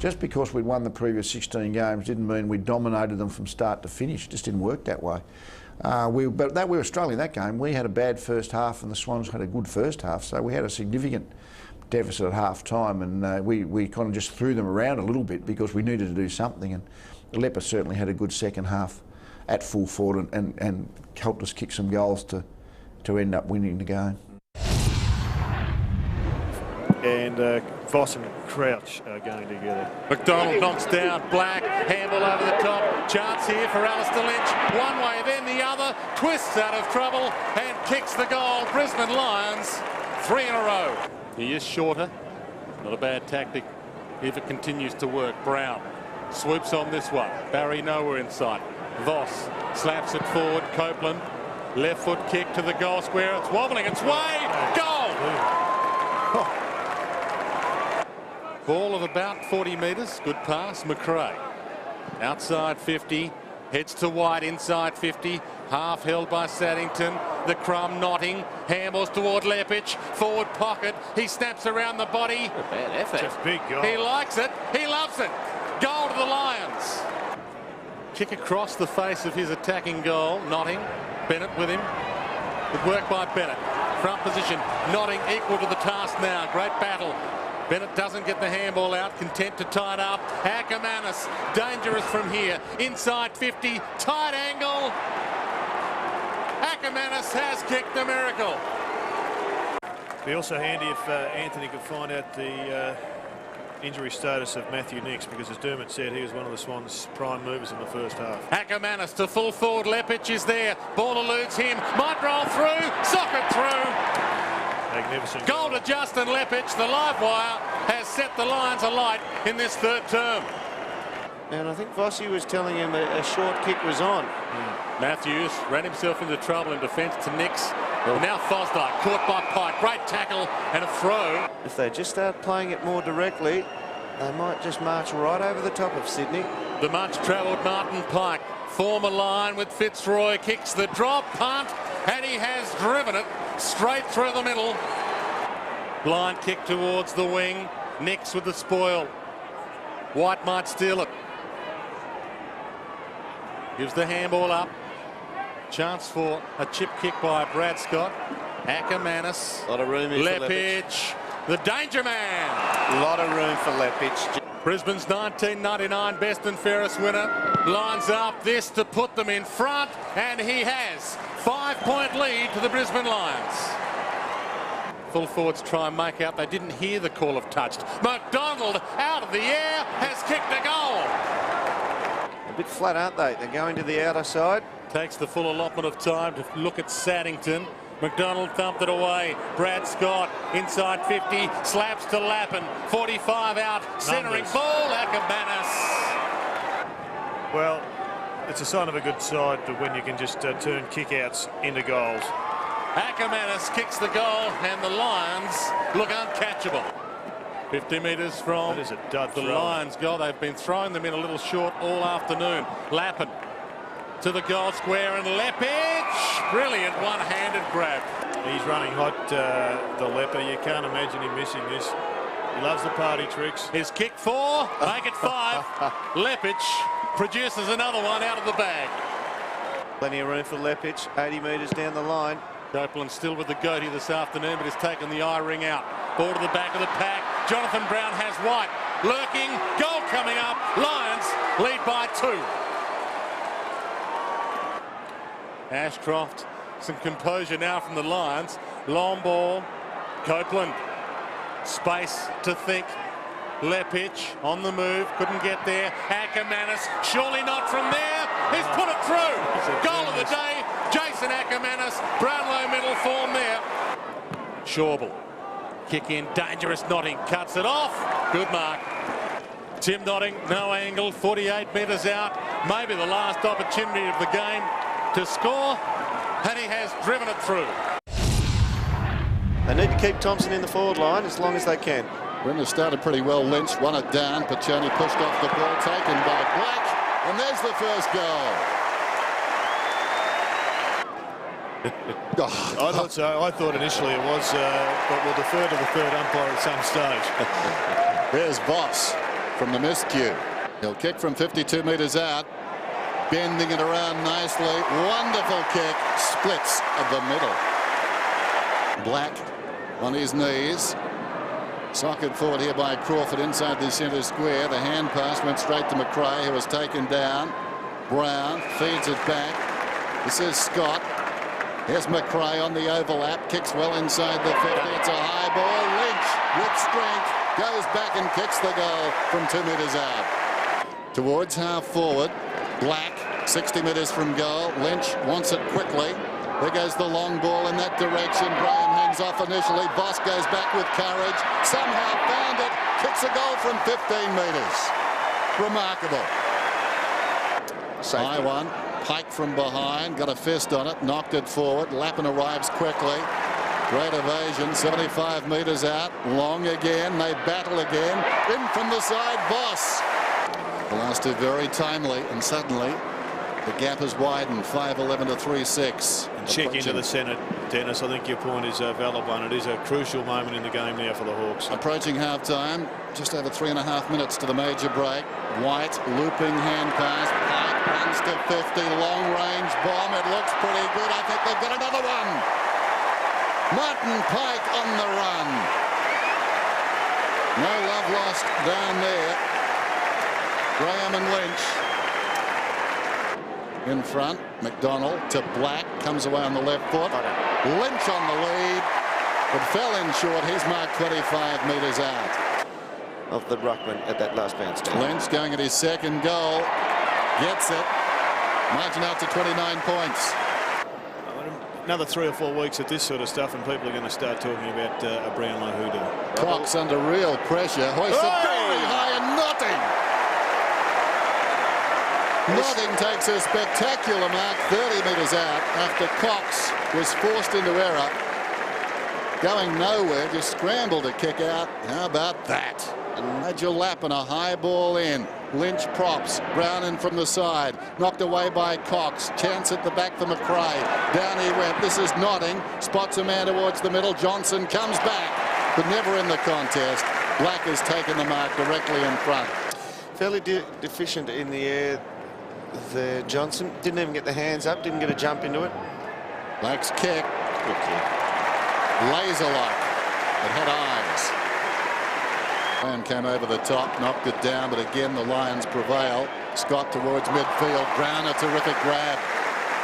just because we'd won the previous 16 games didn't mean we dominated them from start to finish. It just didn't work that way. We were struggling that game. We had a bad first half and the Swans had a good first half, so we had a significant deficit at half time, and we kind of just threw them around a little bit because we needed to do something, and Leper certainly had a good second half at full forward and helped us kick some goals to end up winning the game. And Voss and Crouch are going together. McDonald knocks down Black, handball over the top, chance here for Alistair Lynch, one way then the other, twists out of trouble and kicks the goal. Brisbane Lions, 3 in a row. He is shorter, not a bad tactic if it continues to work. Brown swoops on this one, Barry nowhere in sight. Voss slaps it forward, Copeland, left foot kick to the goal square, it's wobbling, it's Wade, goal! Ball of about 40 metres, good pass, McRae. Outside 50, heads to wide, inside 50, half held by Saddington. The crumb knotting, handballs toward Lepic, forward pocket, he snaps around the body. A bad effort. It's a big goal. He likes it, he loves it. Goal to the Lions. Kick across the face of his attacking goal, Notting, Bennett with him. Good work by Bennett. Front position, Notting equal to the task now, great battle. Bennett doesn't get the handball out, content to tie it up. Ackermanis, dangerous from here. Inside 50, tight angle. Ackermanis has kicked a miracle. It'd be also handy if Anthony could find out the injury status of Matthew Nicks, because as Dermot said, he was one of the Swans' prime movers in the first half. Ackermanis to full forward, Lepic is there. Ball eludes him, might roll through, socket through. Magnificent Goal to Justin Lepic. The live wire has set the Lions alight in this third term. And I think Vossi was telling him a short kick was on. Matthews ran himself into trouble in defence to Nicks. Now Fosdyke caught by Pike. Great tackle and a throw. If they just start playing it more directly, they might just march right over the top of Sydney. The much travelled Martin Pike. Form a line with Fitzroy, kicks the drop, punt, and he has driven it straight through the middle. Blind kick towards the wing. Nicks with the spoil. White might steal it. Gives the handball up. Chance for a chip kick by Brad Scott. Ackermanis. A lot of room here for Lepic, the danger man. A lot of room for Lepic. Brisbane's 1999 best and fairest winner lines up this to put them in front, and he has. 5-point lead to the Brisbane Lions. Full forwards try and make out they didn't hear the call of touched. McDonald out of the air has kicked a goal. A bit flat, aren't they? They're going to the outer side. Takes the full allotment of time to look at Saddington. McDonald thumped it away. Brad Scott inside 50, slaps to Lappin. 45 out, centering ball. Ackermanis. Well, it's a sign of a good side when you can just turn kick-outs into goals. Ackermanis kicks the goal, and the Lions look uncatchable. 50 metres from that is a dud the throw. Lions' goal. They've been throwing them in a little short all afternoon. Lappin to the goal square, and Lepic, brilliant one-handed grab. He's running hot, the Leper. You can't imagine him missing this. He loves the party tricks. His kick 4, make it 5. Lepic produces another one out of the bag. Plenty of room for Lepic, 80 metres down the line. Copeland still with the goatee this afternoon, but has taken the eye ring out. Ball to the back of the pack. Jonathan Brown has White lurking. Goal coming up. Lions lead by 2. Ashcroft, some composure now from the Lions. Long ball. Copeland. Space to think. Lepic on the move. Couldn't get there. Ackermanis. Surely not from there. He's put it through. Goal of the day. Jason Ackermanis. Brownlow medal form there. Schauble. Kick in. Dangerous. Notting. Cuts it off. Good mark. Tim Notting. No angle. 48 metres out. Maybe the last opportunity of the game to score. And he has driven it through. They need to keep Thompson in the forward line as long as they can. Brindle started pretty well. Lynch won it down. Paccioni pushed off the ball, taken by Black, and there's the first goal. I thought so. I thought initially it was, but we'll defer to the third umpire at some stage. There's Voss. from the miscue. He'll kick from 52 metres out. Bending it around nicely. Wonderful kick. Splits of the middle. Black on his knees. Socket forward here by Crawford inside the centre square. The hand pass went straight to McRae, who was taken down. Brown feeds it back. This is Scott. Here's McRae on the overlap. Kicks well inside the 50. It's a high ball. Lynch with strength goes back and kicks the goal from 2 metres out. Towards half forward. Black 60 metres from goal. Lynch wants it quickly. There goes the long ball in that direction. Graham hangs off initially. Boss goes back with courage. Somehow found it. Kicks a goal from 15 metres. Remarkable. High one. Pike from behind. Got a fist on it. Knocked it forward. Lappin arrives quickly. Great evasion. 75 metres out. Long again. They battle again. In from the side. Boss. The last two very timely, and suddenly the gap has widened. 5-11 to 3-6. And check into the centre, Dennis. I think your point is a valid one. It is a crucial moment in the game now for the Hawks. Approaching half-time. Just over 3.5 minutes to the major break. White looping hand pass. Pike runs to 50. Long range bomb. It looks pretty good. I think they've got another one. Martin Pike on the run. No love lost down there. Graham and Lynch in front. McDonald to Black, comes away on the left foot. Lynch on the lead, but fell in short. He's marked 25 metres out of the ruckman at that last bounce. Lynch going at his second goal, gets it. Margin out to 29 points. Another 3 or 4 weeks of this sort of stuff, and people are going to start talking about a Brownlow hoodoo. Cox under real pressure, hoisted very high and Notting. Notting takes a spectacular mark 30 metres out after Cox was forced into error. Going nowhere, just scrambled to kick out. How about that? Nigel Lappin, a high ball in. Lynch props. Brown in from the side. Knocked away by Cox. Chance at the back for McRae. Down he went. This is Notting. Spots a man towards the middle. Johnson comes back, but never in the contest. Black has taken the mark directly in front. Fairly deficient in the air there, Johnson. Didn't even get the hands up. Didn't get a jump into it. Black's kick. Good kick. Laser-like. It had eyes. Brown came over the top, knocked it down, but again the Lions prevail. Scott towards midfield. Brown, a terrific grab.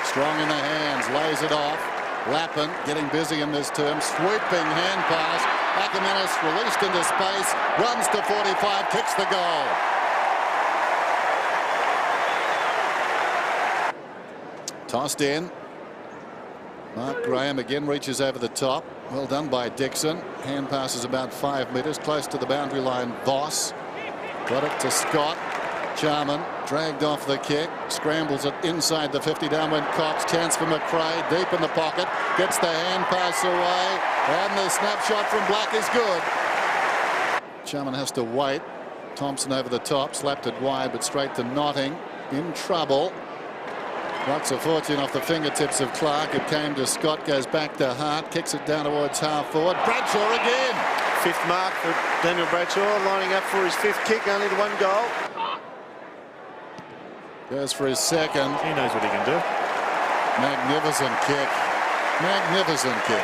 Strong in the hands, lays it off. Lappin getting busy in this term. Sweeping hand pass. Ackermanis released into space. Runs to 45, kicks the goal. Tossed in. Mark Graham again reaches over the top. Well done by Dixon. Hand passes about 5 metres close to the boundary line. Voss got it to Scott. Charman dragged off the kick. Scrambles it inside the 50. Down went Cox. Chance for McRae. Deep in the pocket. Gets the hand pass away. And the snapshot from Black is good. Charman has to wait. Thompson over the top. Slapped it wide but straight to Notting. In trouble. Rocks a fortune off the fingertips of Clark. It came to Scott, goes back to Hart, kicks it down towards half forward. Bradshaw again. 5th mark for Daniel Bradshaw, lining up for his 5th kick, only the 1 goal. Goes for his second. He knows what he can do. Magnificent kick. Magnificent kick.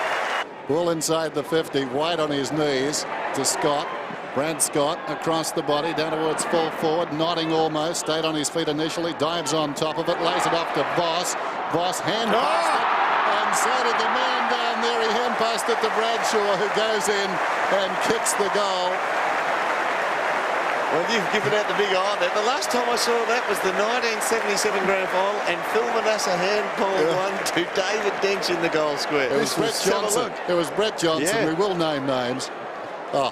Ball inside the 50, White on his knees to Scott. Brad Scott across the body, down towards full forward. Notting almost, stayed on his feet initially, dives on top of it, lays it off to Voss. Voss hand passed it, and so did the man down there. He hand passed it to Bradshaw, who goes in and kicks the goal. Well, you've given out the big eye there. The last time I saw that was the 1977 Grand Final, and Phil Manasseh hand-pulled one to David Dench in the goal square. It was Brett Johnson. It was Brett Johnson. Yeah. We will name names. Oh.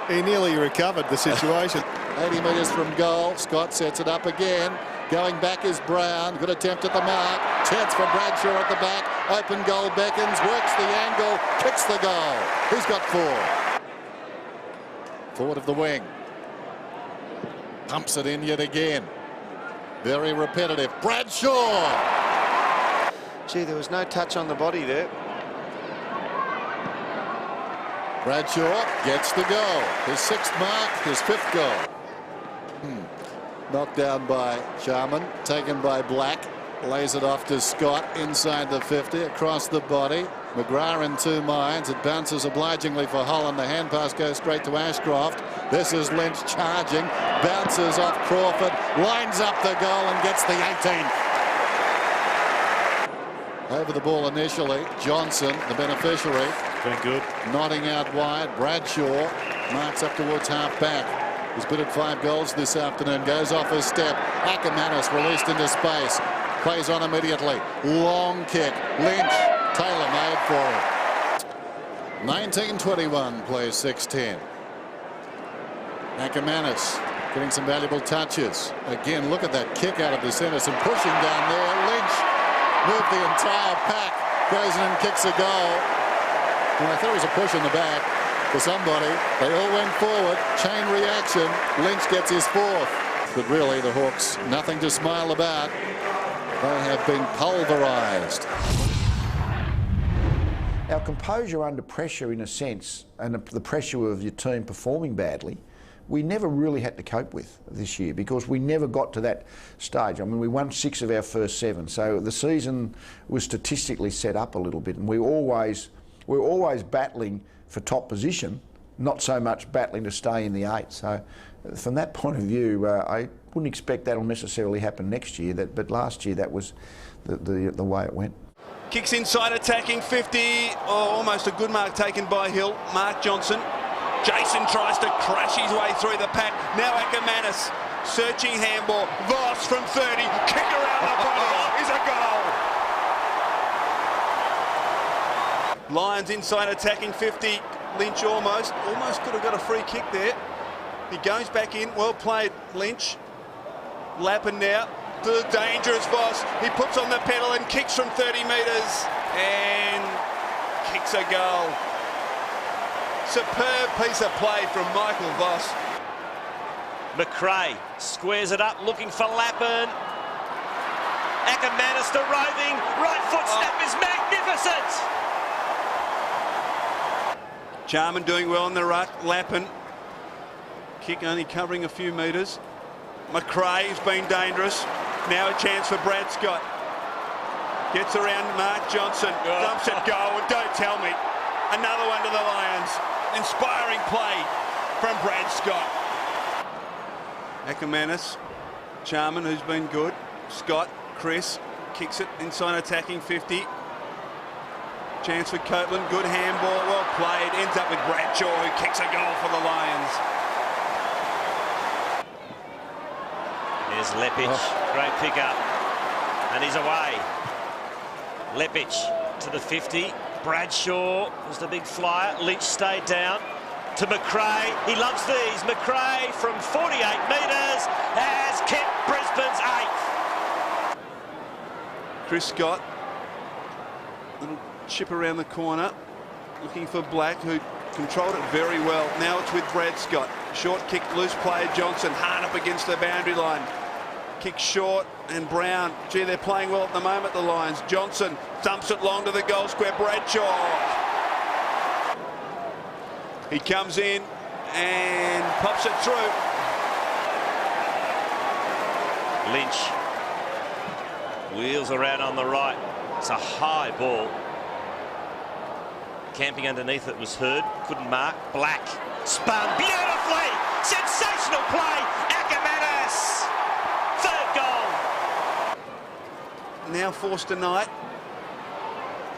He nearly recovered the situation. 80 metres from goal. Scott sets it up again. Going back is Brown. Good attempt at the mark. Chance for Bradshaw at the back. Open goal beckons. Works the angle. Kicks the goal. He's got 4. Forward of the wing. Pumps it in yet again. Very repetitive. Bradshaw. Gee, there was no touch on the body there. Bradshaw gets the goal. His 6th mark, his 5th goal. Knocked down by Charman, taken by Black. Lays it off to Scott inside the 50, across the body. McGrath in two minds. It bounces obligingly for Holland. The hand pass goes straight to Ashcroft. This is Lynch charging. Bounces off Crawford. Lines up the goal and gets the 18. Over the ball initially. Johnson, the beneficiary. Been good. Nodding out wide. Bradshaw marks up towards half back. He's been at 5 goals this afternoon. Goes off his step. Ackermanis released into space. Plays on immediately. Long kick. Lynch. Taylor made for it. 19-21 plays 6-10. Ackermanis getting some valuable touches. Again, look at that kick out of the centre. Some pushing down there. Lynch moved the entire pack. Goes in and kicks a goal. Well, I thought it was a push in the back for somebody. They all went forward. Chain reaction. Lynch gets his 4th. But really, the Hawks, nothing to smile about. They have been pulverised. Our composure under pressure, in a sense, and the pressure of your team performing badly, we never really had to cope with this year because we never got to that stage. I mean, we won 6 of our first 7, so the season was statistically set up a little bit, and we're always battling for top position, not so much battling to stay in the 8. So, from that point of view, I wouldn't expect that'll necessarily happen next year. But last year, that was the way it went. Kicks inside, attacking 50. Oh, almost a good mark taken by Hill. Mark Johnson. Jason tries to crash his way through the pack. Now Ackermanis. Searching handball. Voss from 30. Kick around the body. Is a goal. Lions inside, attacking 50. Lynch almost could have got a free kick there. He goes back in. Well played, Lynch. Lappin now. The dangerous Voss. He puts on the pedal and kicks from 30 metres and kicks a goal. Superb piece of play from Michael Voss. McRae squares it up, looking for Lappin. Ackermanis, the roving right foot snap is magnificent. Jarman doing well in the ruck. Lappin. Kick only covering a few metres. McRae's been dangerous. Now a chance for Brad Scott. Gets around Mark Johnson. Dumps it goal. And don't tell me. Another one to the Lions. Inspiring play from Brad Scott. Ackermanis. Charman, who's been good. Scott. Chris. Kicks it inside, attacking 50. Chance for Copeland. Good handball. Well played. Ends up with Bradshaw, who kicks a goal for the Lions. There's Lepic, great pick up, and he's away. Lepic to the 50. Bradshaw was the big flyer. Lynch stayed down to McRae. He loves these. McRae from 48 metres has kept Brisbane's 8th. Chris Scott, little chip around the corner, looking for Black, who controlled it very well. Now it's with Brad Scott. Short kick, loose play. Johnson hard up against the boundary line. Kick short, and Brown. Gee, they're playing well at the moment, the Lions. Johnson thumps it long to the goal square. Bradshaw. He comes in and pops it through. Lynch wheels around on the right. It's a high ball. Camping underneath it was Hurd. Couldn't mark. Black spun beautifully. Sensational play. Ackermanis. Now forced to Knight.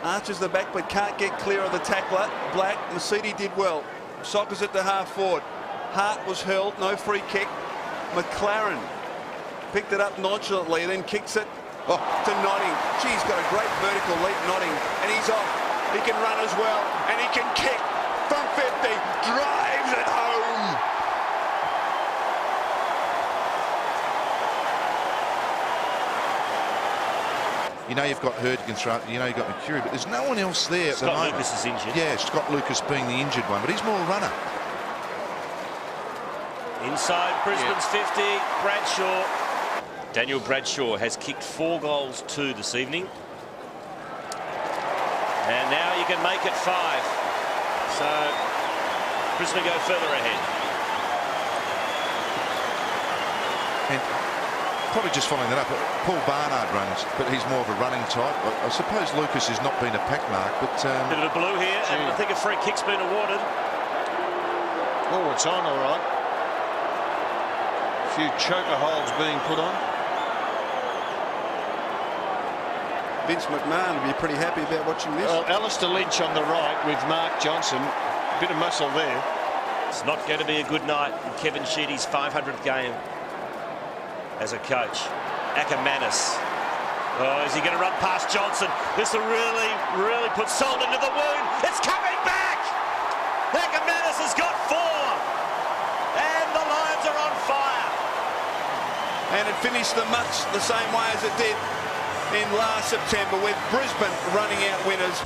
Arches the back but can't get clear of the tackler. Black. Mercedes did well. Sockers it to half forward. Hart was hurled. No free kick. McLaren picked it up nonchalantly, then kicks it to Notting. Gee, he's got a great vertical leap, Notting. And he's off. He can run as well. And he can kick from 50. Drives it home. You know you've got Hurd, you know you've got Mercury, but there's no one else there at the moment. Scott Lucas is injured. Yeah, Scott Lucas being the injured one, but he's more a runner. Inside Brisbane's 50, Bradshaw. Daniel Bradshaw has kicked 4 goals 2 this evening. And now you can make it 5. So Brisbane go further ahead. And probably just following that up, Paul Barnard runs, but he's more of a running type. I suppose Lucas has not been a pack mark, but... Bit of a blue here, and I think a free kick's been awarded. Oh, it's on all right. A few choker holes being put on. Vince McMahon will be pretty happy about watching this. Well, Alistair Lynch on the right with Mark Johnson. Bit of muscle there. It's not going to be a good night in Kevin Sheedy's 500th game as a coach. Ackermanis. Oh, is he going to run past Johnson? This will really put salt into the wound. It's coming back! Ackermanis has got 4. And the Lions are on fire. And it finished much the same way as it did in last September, with Brisbane running out winners.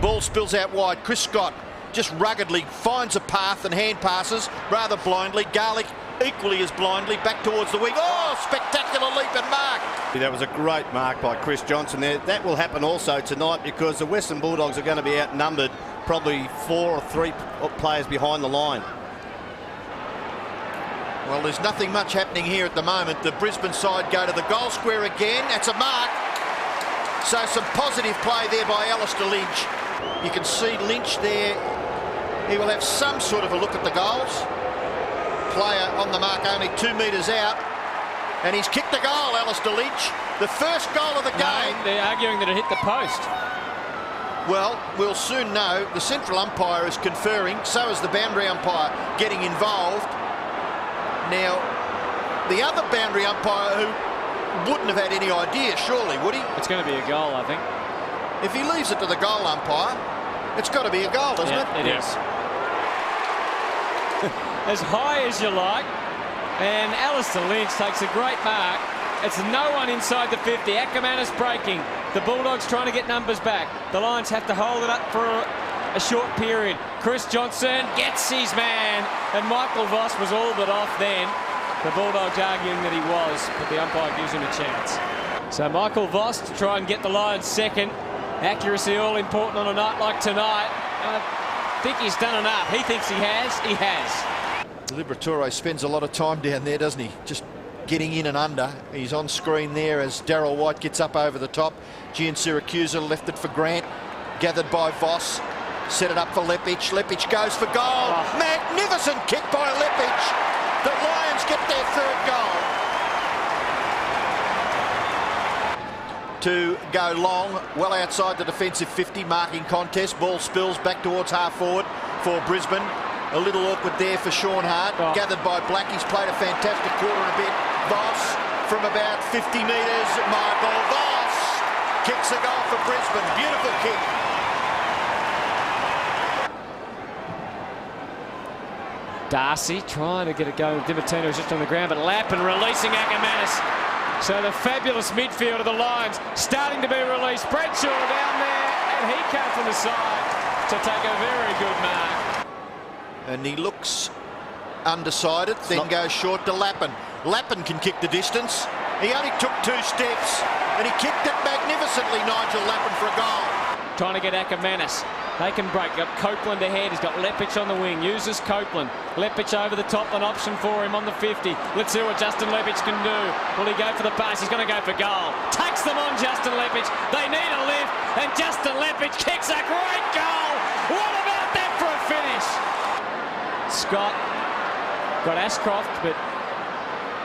Ball spills out wide. Chris Scott just ruggedly finds a path and hand passes rather blindly. Garlick equally as blindly back towards the wing. Oh, spectacular leap and mark. That was a great mark by Chris Johnson there. That will happen also tonight because the Western Bulldogs are going to be outnumbered, probably 4 or 3 players behind the line. Well, there's nothing much happening here at the moment. The Brisbane side go to the goal square again. That's a mark. So some positive play there by Alistair Lynch. You can see Lynch there. He will have some sort of a look at the goals. Player on the mark only 2 metres out. And he's kicked the goal, Alistair Lynch. The first goal of the game. No, they're arguing that it hit the post. Well, we'll soon know. The central umpire is conferring. So is the boundary umpire getting involved. Now, the other boundary umpire who wouldn't have had any idea, surely, would he? It's going to be a goal, I think. If he leaves it to the goal umpire, it's got to be a goal, isn't it? It is. As high as you like. And Alistair Lynch takes a great mark. It's no one inside the 50. Ackermanis breaking. The Bulldogs trying to get numbers back. The Lions have to hold it up for a short period. Chris Johnson gets his man, and Michael Voss was all but off then. The Bulldogs arguing that he was, but the umpire gives him a chance. So Michael Voss to try and get the Lions second. Accuracy all important on a night like tonight. I think he's done enough. He thinks he has. He has. Liberatore spends a lot of time down there, doesn't he? Just getting in and under. He's on screen there as Darryl White gets up over the top. Gian Siracusa left it for Grant. Gathered by Voss. Set it up for Lepic. Lepic goes for goal. Oh. Magnificent kick by Lepic. The Lions get their 3rd goal. To go long, well outside the defensive 50, marking contest. Ball spills back towards half forward for Brisbane. A little awkward there for Sean Hart. Oh. Gathered by Black. He's played a fantastic quarter and a bit. Voss from about 50 metres. Michael Voss kicks a goal for Brisbane. Beautiful kick. Darcy trying to get it going. Dimartino is just on the ground, but Lappin releasing Ackermanis. So the fabulous midfield of the Lions starting to be released. Bradshaw down there, and he came from the side to take a very good mark. And he looks undecided, then goes short to Lappin. Lappin can kick the distance. He only took 2 steps, and he kicked it magnificently, Nigel Lappin, for a goal. Trying to get Ackermanis. They can break. Got Copeland ahead. He's got Lepic on the wing. Uses Copeland. Lepic over the top. An option for him on the 50. Let's see what Justin Lepic can do. Will he go for the pass? He's going to go for goal. Takes them on, Justin Lepic. They need a lift, and Justin Lepic kicks a great goal. What about that for a finish? Scott got Ashcroft, but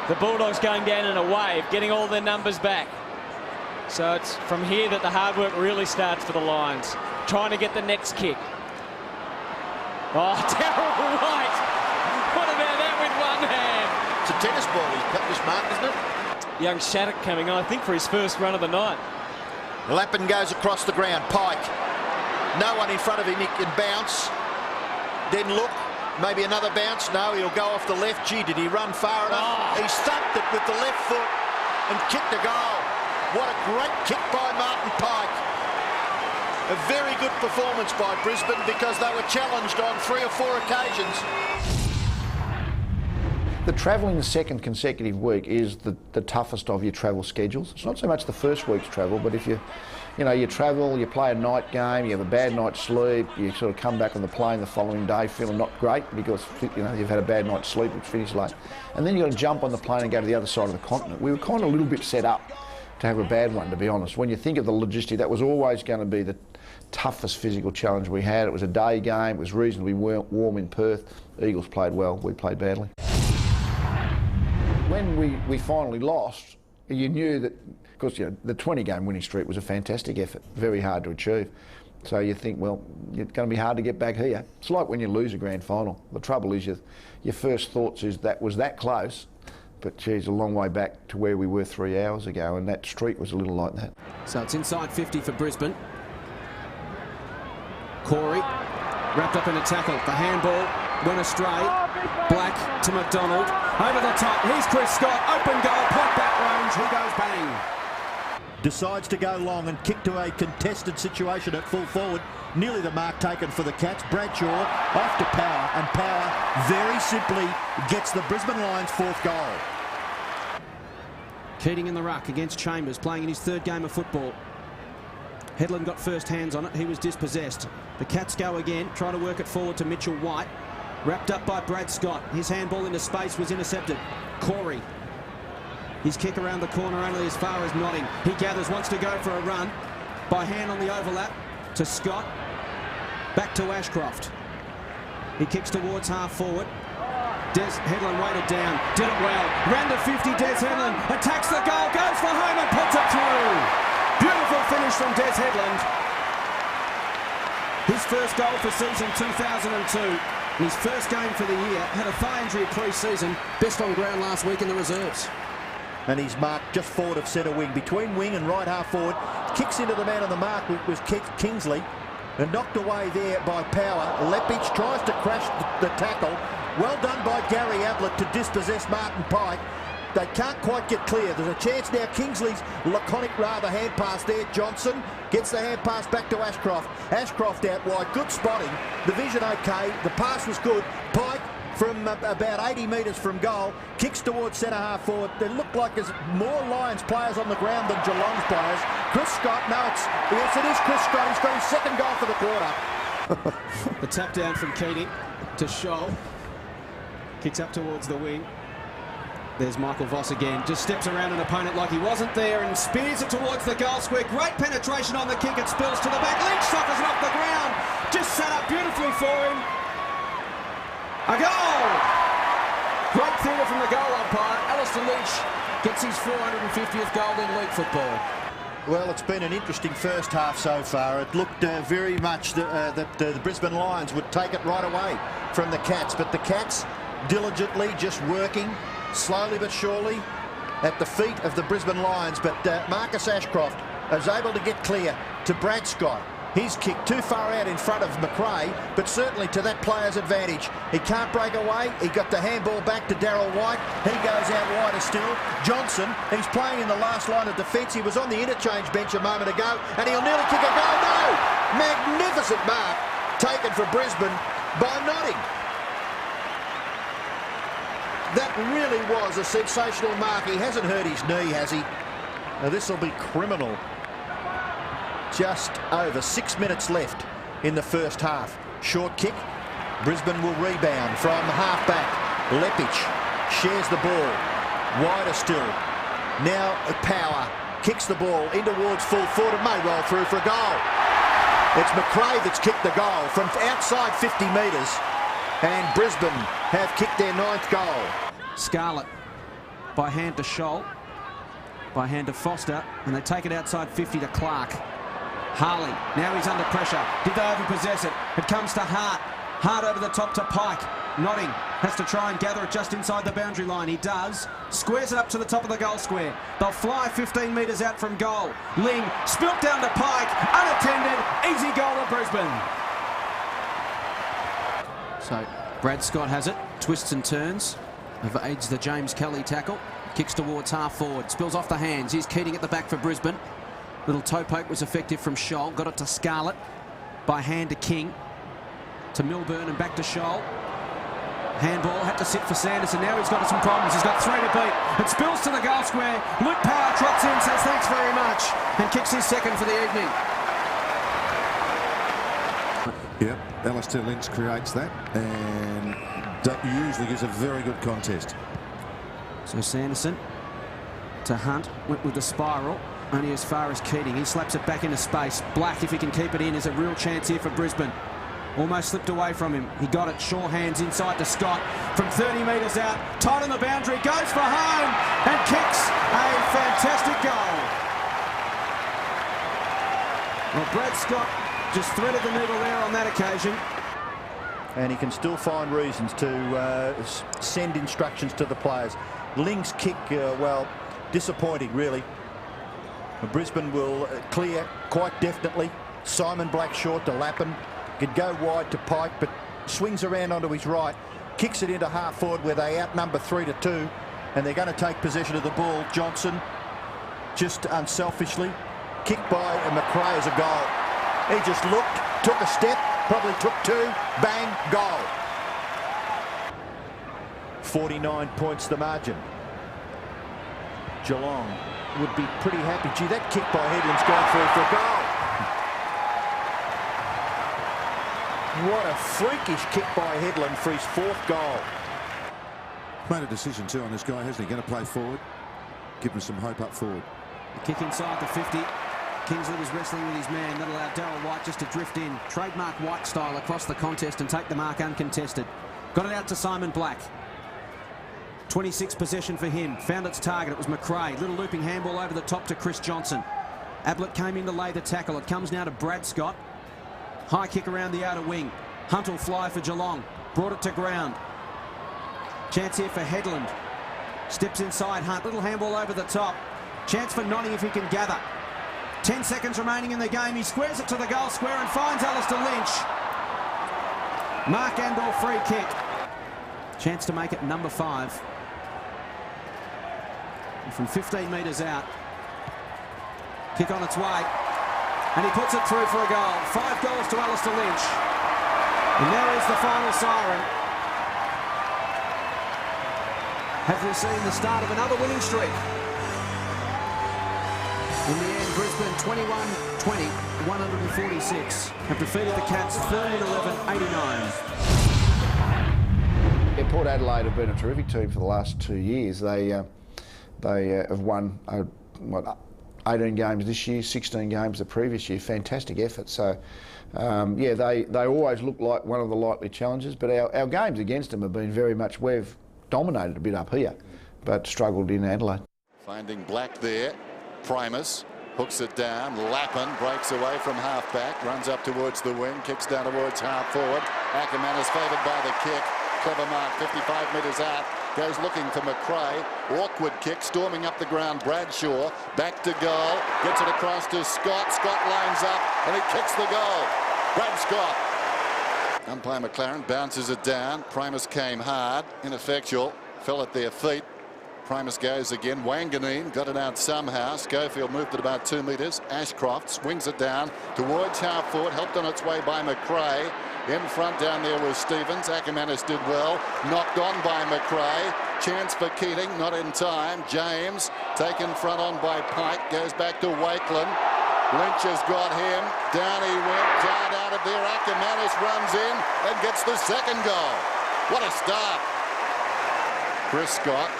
the Bulldogs going down in a wave, getting all their numbers back. So it's from here that the hard work really starts for the Lions. Trying to get the next kick. Oh, Darryl White! What about that with one hand? It's a tennis ball he's cut this mark, isn't it? Young Shattuck coming on, I think, for his first run of the night. Lappin goes across the ground. Pike. No one in front of him. He can bounce. Then look. Maybe another bounce. No, he'll go off the left. Gee, did he run far enough? Oh. He thumped it with the left foot and kicked a goal. What a great kick by Martin Pike. A very good performance by Brisbane because they were challenged on 3 or 4 occasions. The travelling the second consecutive week is the toughest of your travel schedules. It's not so much the first week's travel, but if you travel, you play a night game, you have a bad night's sleep, you sort of come back on the plane the following day feeling not great because you've had a bad night's sleep, it's finished late, and then you've got to jump on the plane and go to the other side of the continent. We were kind of a little bit set up to have a bad one, to be honest. When you think of the logistics, that was always going to be the toughest physical challenge we had. It was a day game, it was reasonably warm in Perth. Eagles played well, we played badly. When we finally lost, you knew that, because the 20-game winning streak was a fantastic effort, very hard to achieve. So you think, well, it's going to be hard to get back here. It's like when you lose a grand final. The trouble is your first thoughts is that was that close, but geez, a long way back to where we were 3 hours ago, and that streak was a little like that. So it's inside 50 for Brisbane. Corey wrapped up in a tackle. The handball went astray. Black to McDonald. Over the top. Here's Chris Scott. Open goal. Point back range. He goes bang. Decides to go long and kick to a contested situation at full forward. Nearly the mark taken for the Cats. Bradshaw off to Power, and Power very simply gets the Brisbane Lions' 4th goal. Keating in the ruck against Chambers, playing in his 3rd game of football. Headland got first hands on it. He was dispossessed. The Cats go again, try to work it forward to Mitchell White. Wrapped up by Brad Scott. His handball into space was intercepted. Corey. His kick around the corner only as far as Notting. He gathers, wants to go for a run. By hand on the overlap to Scott. Back to Ashcroft. He kicks towards half forward. Des Headland weighted down. Did it well. Ran to 50. Des Headland attacks the goal. Goes for home and puts it through. Beautiful finish from Des Headland. His first goal for season 2002. His first game for the year. Had a thigh injury pre-season. Best on ground last week in the reserves. And he's marked just forward of centre wing. Between wing and right half forward. Kicks into the man on the mark, which was Kingsley. And knocked away there by Power. Lepich tries to crash the tackle. Well done by Gary Ablett to dispossess Martin Pike. They can't quite get clear. There's a chance now. Kingsley's laconic rather hand pass there. Johnson gets the hand pass back to Ashcroft. Ashcroft out wide. Good spotting. The vision okay. The pass was good. Pike from about 80 metres from goal kicks towards centre half forward. There looked like there's more Lions players on the ground than Geelong's players. Chris Scott, yes it is Chris Scott. He's got his 2nd goal for the quarter. The tap down from Keating to Scholl. Kicks up towards the wing. There's Michael Voss again. Just steps around an opponent like he wasn't there and spears it towards the goal square. Great penetration on the kick. It spills to the back. Lynch suffers it off the ground. Just set up beautifully for him. A goal! Great theatre from the goal umpire. Alistair Lynch gets his 450th goal in league football. Well, it's been an interesting first half so far. It looked very much that the Brisbane Lions would take it right away from the Cats, but the Cats diligently just working slowly but surely at the feet of the Brisbane Lions. But Marcus Ashcroft is able to get clear to Brad Scott. He's kicked too far out in front of McRae, but certainly to that player's advantage. He can't break away. He got the handball back to Darryl White. He goes out wider still. Johnson, he's playing in the last line of defence. He was on the interchange bench a moment ago, and he'll nearly kick a goal. No! Magnificent mark taken for Brisbane by Notting. That really was a sensational mark. He hasn't hurt his knee, has he? Now this will be criminal. Just over 6 minutes left in the first half. Short kick. Brisbane will rebound from half back. Lepich shares the ball. Wider still. Now Power kicks the ball in towards full forward and may roll through for a goal. It's McRae that's kicked the goal from outside 50 metres. And Brisbane have kicked their 9th goal. Scarlett by hand to Scholl. By hand to Foster. And they take it outside 50 to Clark. Harley, now he's under pressure. Did they overpossess it? It comes to Hart. Hart over the top to Pike. Notting has to try and gather it just inside the boundary line. He does. Squares it up to the top of the goal square. They'll fly 15 metres out from goal. Ling spilt down to Pike. Unattended. Easy goal of Brisbane. So Brad Scott has it. Twists and turns. Evades the James Kelly tackle. Kicks towards half forward. Spills off the hands. Here's Keating at the back for Brisbane. Little toe poke was effective from Scholl. Got it to Scarlett. By hand to King. To Milburn and back to Scholl. Handball, had to sit for Sanderson. Now he's got some problems. He's got 3 to beat. It spills to the goal square. Luke Power trots in, says thanks very much, and kicks his second for the evening. Yep, Alistair Lynch creates that, and usually gives a very good contest. So Sanderson to Hunt, went with the spiral, only as far as Keating. He slaps it back into space. Black, if he can keep it in, is a real chance here for Brisbane. Almost slipped away from him. He got it. Shaw hands inside to Scott. From 30 metres out, tight on the boundary, goes for home and kicks a fantastic goal. Well, Brad Scott just threaded the needle there on that occasion. And he can still find reasons to send instructions to the players. Ling's kick, well, disappointing, really. Brisbane will clear quite definitely. Simon Black short to Lappin. Could go wide to Pike, but swings around onto his right. Kicks it into half forward where they outnumber 3 to 2. And they're going to take possession of the ball. Johnson, just unselfishly, kicked by McRae as a goal. He just looked, took a step, probably took 2, bang, goal. 49 points the margin. Geelong would be pretty happy. Gee, that kick by Headland's gone through for a goal. What a freakish kick by Headland for his 4th goal. Made a decision too on this guy, hasn't he? Going to play forward, give him some hope up forward. The kick inside the 50. Kingsley was wrestling with his man. That allowed Darryl White just to drift in. Trademark White style across the contest and take the mark uncontested. Got it out to Simon Black. 26 possession for him. Found its target. It was McRae. Little looping handball over the top to Chris Johnson. Ablett came in to lay the tackle. It comes now to Brad Scott. High kick around the outer wing. Hunt will fly for Geelong. Brought it to ground. Chance here for Headland. Steps inside Hunt. Little handball over the top. Chance for Nonny if he can gather. 10 seconds remaining in the game. He squares it to the goal square and finds Alistair Lynch. Mark Andor free kick. Chance to make it number 5. And from 15 metres out. Kick on its way. And he puts it through for a goal. 5 goals to Alistair Lynch. And there is the final siren. Have we seen the start of another winning streak? In the end, Brisbane 21-20, 146 have defeated the Cats 30-11, 89. Yeah, Port Adelaide have been a terrific team for the last 2 years. They have won 18 games this year, 16 games the previous year. Fantastic effort. So, yeah, they always look like one of the likely challengers. But our games against them have been very much, we've dominated a bit up here, but struggled in Adelaide. Finding Black there. Primus hooks it down. Lappin breaks away from half-back, runs up towards the wing, kicks down towards half-forward. Ackerman is favoured by the kick. Clever mark, 55 metres out. Goes looking for McRae. Awkward kick, storming up the ground. Bradshaw back to goal. Gets it across to Scott. Scott lines up and he kicks the goal. Brad Scott. Umpire McLaren bounces it down. Primus came hard, ineffectual. Fell at their feet. Primus goes again. Wanganeen got it out somehow. Schofield moved it about 2 metres. Ashcroft swings it down towards half forward, helped on its way by McRae. In front down there was Stevens. Ackermanis did well. Knocked on by McRae. Chance for Keating, not in time. James taken front on by Pike. Goes back to Wakeland. Lynch has got him. Down he went. Jarred out of there. Ackermanis runs in and gets the 2nd goal. What a start. Chris Scott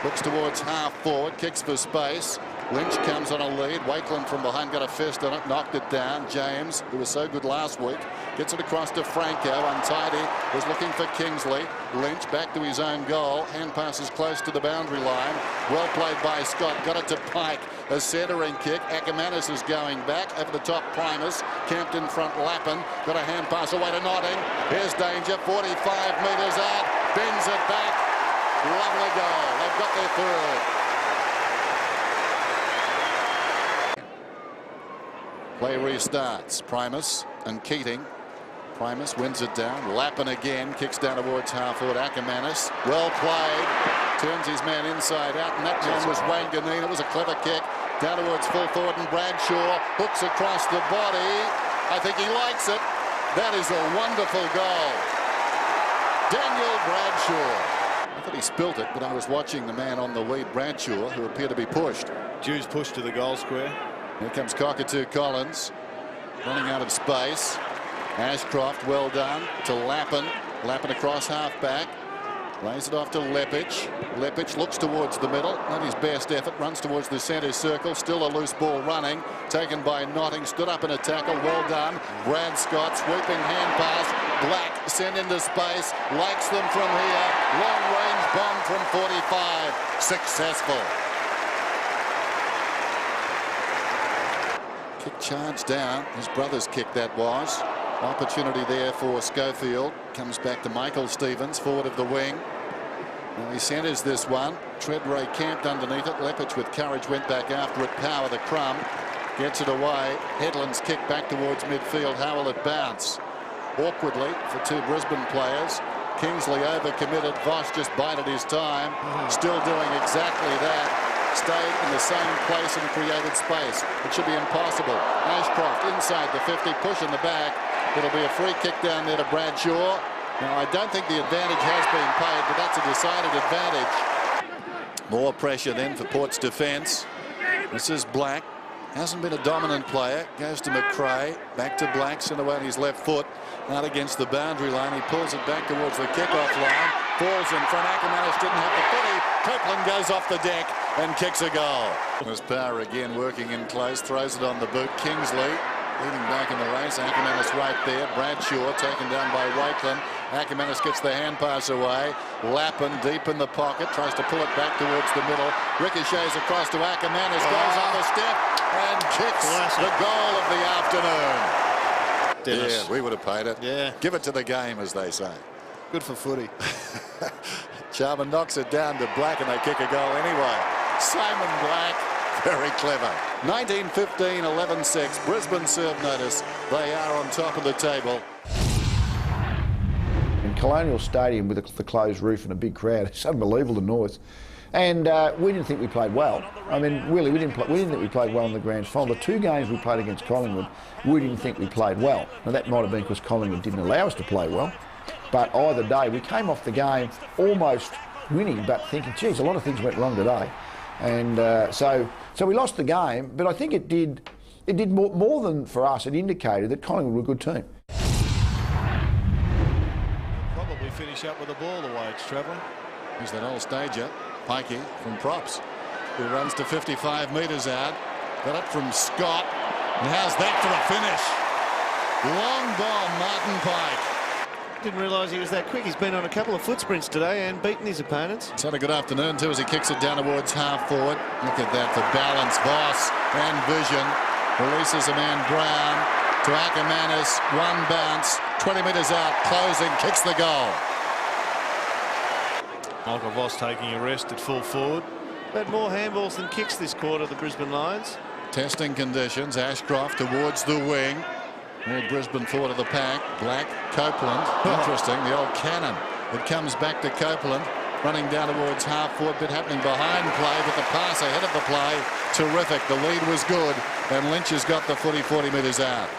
looks towards half forward, kicks for space. Lynch comes on a lead. Wakeland from behind got a fist on it, knocked it down. James, who was so good last week, gets it across to Franco. Untidy was looking for Kingsley. Lynch back to his own goal. Hand passes close to the boundary line. Well played by Scott. Got it to Pike. A centering kick. Ackermanis is going back. Over the top, Primus. Camped in front, Lappin. Got a hand pass away to Notting. Here's danger. 45 metres out. Bends it back. Lovely goal. They've got their 3rd. Play restarts. Primus and Keating. Primus wins it down. Lappin again. Kicks down towards half forward. Ackermanis. Well played. Turns his man inside out. And that one was Wanganeen. It was a clever kick. Down towards full forward and Bradshaw. Hooks across the body. I think he likes it. That is a wonderful goal. Daniel Bradshaw. I thought he spilt it, but I was watching the man on the lead, Bradshaw, who appeared to be pushed. Jews pushed to the goal square. Here comes Cockatoo Collins, running out of space. Ashcroft, well done, to Lappin. Lappin across half-back. Lays it off to Leppich. Leppich looks towards the middle. Not his best effort. Runs towards the centre circle. Still a loose ball running. Taken by Notting. Stood up in a tackle. Well done. Brad Scott sweeping hand pass. Black sent into space. Likes them from here. Long range bomb from 45. Successful. Kick charge down. His brother's kick that was. Opportunity there for Schofield. Comes back to Michael Stevens, forward of the wing. Now he centres this one. Treadray camped underneath it. Leppich with courage went back after it. Power the crumb. Gets it away. Headland's kick back towards midfield. How will it bounce? Awkwardly for two Brisbane players. Kingsley overcommitted. Voss just bided his time. Still doing exactly that. Stayed in the same place and created space. It should be impossible. Ashcroft inside the 50, push in the back. It'll be a free kick down there to Bradshaw. Now, I don't think the advantage has been paid, but that's a decided advantage. More pressure then for Port's defence. This is Black. Hasn't been a dominant player. Goes to McRae. Back to Black. Sent away on his left foot. Out against the boundary line. He pulls it back towards the kickoff line. Falls in front. Ackermanis didn't have the footy. Copeland goes off the deck and kicks a goal. There's Power again working in close. Throws it on the boot. Kingsley leading back in the race. Ackermanis right there. Bradshaw taken down by Wakeland. Ackermanis gets the hand pass away. Lappin deep in the pocket. Tries to pull it back towards the middle. Ricochets across to Ackermanis. Goes up a step and kicks the goal of the afternoon. Dennis. Yeah, we would have paid it. Yeah. Give it to the game, as they say. Good for footy. Sharman knocks it down to Black and they kick a goal anyway. Simon Black, very clever. 19-15, 11-6. Brisbane serve notice. They are on top of the table. In Colonial Stadium with the closed roof and a big crowd, it's unbelievable the noise. And we didn't think we played well. I mean, really, we didn't think we played well in the grand final. The two games we played against Collingwood, we didn't think we played well. Now that might have been because Collingwood didn't allow us to play well. But either day, we came off the game almost winning, but thinking, geez, a lot of things went wrong today. And so we lost the game, but I think it did more than for us. It indicated that Collingwood were a good team. Probably finish up with the ball the way it's travelling. Here's that old stager, Pikey from props, who runs to 55 metres out. Got it from Scott. And how's that for a finish? Long bomb, Martin Pike. Didn't realise he was that quick. He's been on a couple of foot sprints today and beaten his opponents. He's had a good afternoon too as he kicks it down towards half forward. Look at that for balance. Voss and vision. Releases a man Brown to Ackermanis. One bounce. 20 metres out. Closing. Kicks the goal. Michael Voss taking a rest at full forward. Had more handballs than kicks this quarter, the Brisbane Lions. Testing conditions. Ashcroft towards the wing. More Brisbane forward of the pack. Black, Copeland. Interesting, the old cannon. It comes back to Copeland. Running down towards half forward. Bit happening behind play, but the pass ahead of the play. Terrific. The lead was good. And Lynch has got the footy 40 metres out.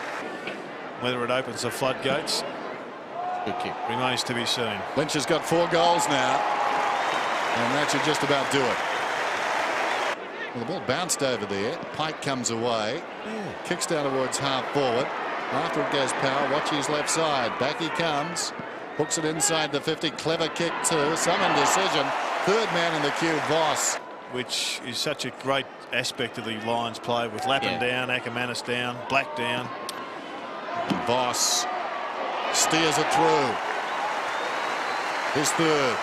Whether it opens the floodgates, good kick, remains to be seen. Lynch has got 4 goals now. And that should just about do it. Well, the ball bounced over there. Pike comes away. Kicks down towards half forward. After it goes Power, watch his left side. Back he comes. Hooks it inside the 50. Clever kick too. Some indecision. Third man in the queue, Voss. Which is such a great aspect of the Lions play with Lappin down, Ackermanis down, Black down. Voss steers it through. His third.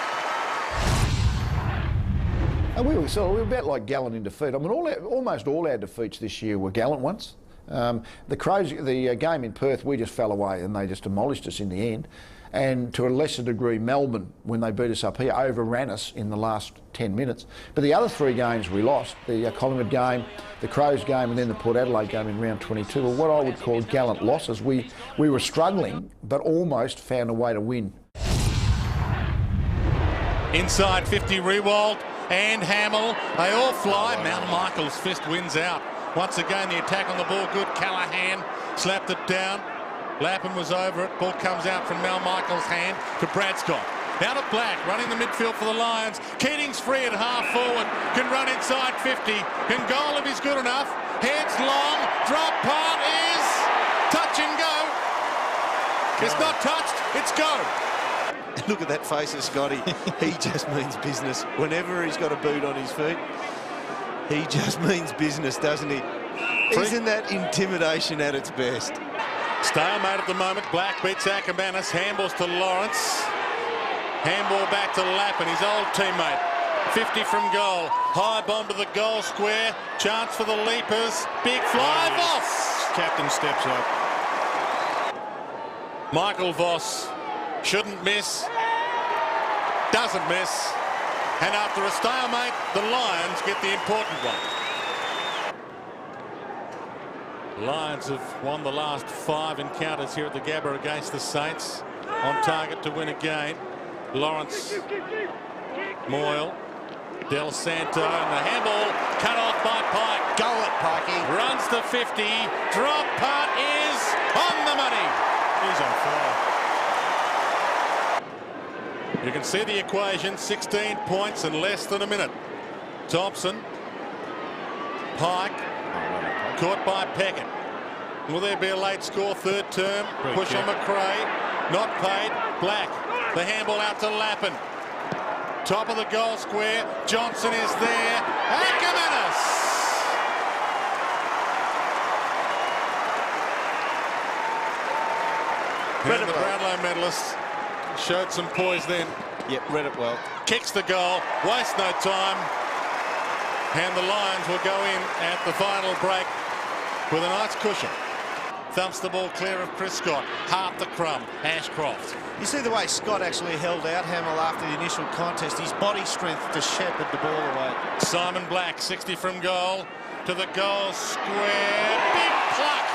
And we were about like Gallant in defeat. I mean, almost all our defeats this year were Gallant ones. The Crows, the game in Perth, we just fell away and they just demolished us in the end. And to a lesser degree, Melbourne, when they beat us up here, overran us in the last 10 minutes. But the other 3 games we lost, the Collingwood game, the Crows game, and then the Port Adelaide game in round 22, were what I would call Gallant losses. We were struggling, but almost found a way to win. Inside 50, Rewald and Hamill. They all fly. Mount Michael's fist wins out. Once again, the attack on the ball good. Callahan slapped it down. Lappin was over it. Ball comes out from Mal Michael's hand to Brad Scott. Out of Black, running the midfield for the Lions. Keating's free at half forward. Can run inside 50. Can goal if he's good enough. Heads long. Drop part is touch and go. It's not touched. It's go. Look at that face of Scotty. He just means business. Whenever he's got a boot on his feet, he just means business, doesn't he? Isn't that intimidation at its best? Stalemate at the moment. Black beats Ackermanis. Handballs to Lawrence. Handball back to Lappin, his old teammate. 50 from goal. High bomb to the goal square. Chance for the leapers. Big fly. Voss. Captain steps up. Michael Voss shouldn't miss. Doesn't miss. And after a stalemate, the Lions get the important one. Lions have won the last 5 encounters here at the Gabba against the Saints. On target to win again. Lawrence, Moyle, Del Santo, and the handball cut off by Pike. Go it, Pikey. Runs to 50. Drop putt is on the money. He's on fire. You can see the equation. 16 points in less than a minute. Thompson, Pike, caught by Peckett. Will there be a late score? Third term. Push on McRae. Not paid. Black. The handball out to Lappin. Top of the goal square. Johnson is there. Ackermanis. And the Brownlow medalist showed some poise then. Yep, read it well. Kicks the goal. Waste no time. And the Lions will go in at the final break with a nice cushion. Thumps the ball clear of Chris Scott. Half the crumb. Ashcroft. You see the way Scott actually held out Hamill after the initial contest. His body strength to shepherd the ball away. Simon Black, 60 from goal to the goal square. Big pluck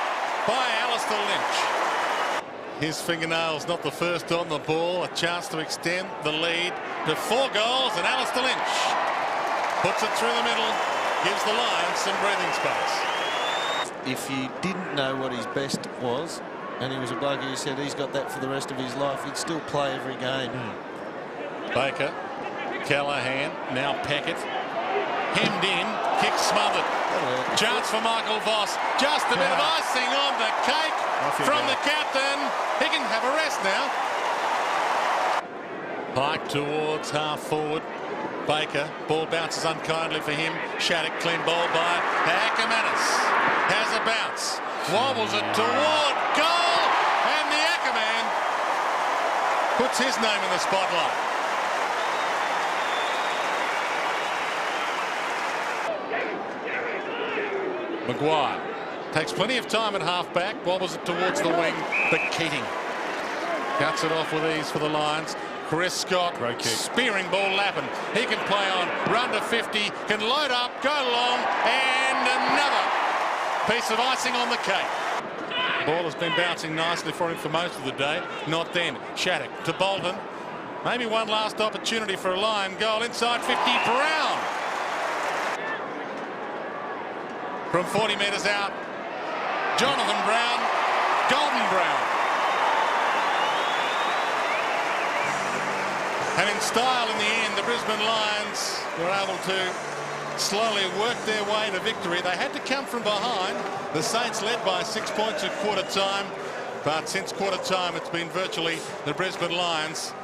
by Alistair Lynch. His fingernails not the first on the ball. A chance to extend the lead to 4 goals, and Alistair Lynch puts it through the middle. Gives the Lions some breathing space. If you didn't know what his best was, and he was a bloke who said he's got that for the rest of his life, he'd still play every game. Baker, Callahan, now Peckett. Hemmed in, kick smothered. Chance for Michael Voss. Just a bit of icing on the cake from the captain. He can have a rest now. Pike towards half forward. Baker, ball bounces unkindly for him. Shattuck, clean ball by Ackermanis. Has a bounce. Wobbles it toward goal. And the Ackerman puts his name in the spotlight. Maguire takes plenty of time at half-back. Wobbles it towards the wing. But Keating cuts it off with ease for the Lions. Chris Scott, spearing ball Lappin. He can play on, run to 50, can load up, go long, and another piece of icing on the cake. The ball has been bouncing nicely for him for most of the day. Not then. Shattuck to Bolton. Maybe one last opportunity for a Lion goal inside 50. Brown. From 40 metres out. Jonathan Brown. Golden Brown. And in style in the end, the Brisbane Lions were able to slowly work their way to victory. They had to come from behind. The Saints led by 6 points at quarter time. But since quarter time, it's been virtually the Brisbane Lions.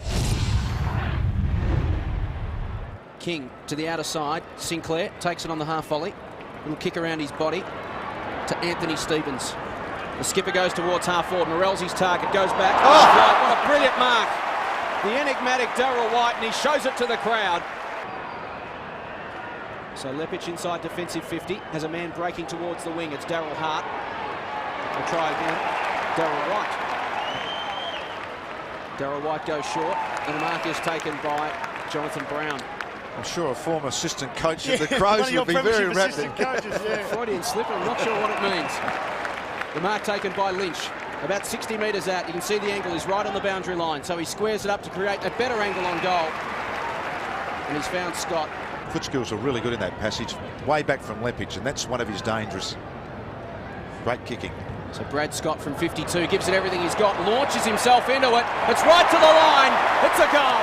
King to the outer side. Sinclair takes it on the half volley. Little kick around his body to Anthony Stevens. The skipper goes towards half forward. Morell's his target. Goes back. Oh, what a brilliant mark. The enigmatic Darryl White, and he shows it to the crowd. So Lepic inside defensive 50. Has a man breaking towards the wing. It's Darryl Hart. We'll try again. Darryl White. Darryl White goes short, and the mark is taken by Jonathan Brown. I'm sure a former assistant coach of the Crows would be very rapid. Freudian slip, I'm not sure what it means. The mark taken by Lynch. About 60 metres out, you can see the angle is right on the boundary line, so he squares it up to create a better angle on goal. And he's found Scott. Foot skills are really good in that passage, way back from Lepic, and that's one of his dangers. Great kicking. So Brad Scott from 52 gives it everything he's got, launches himself into it. It's right to the line. It's a goal.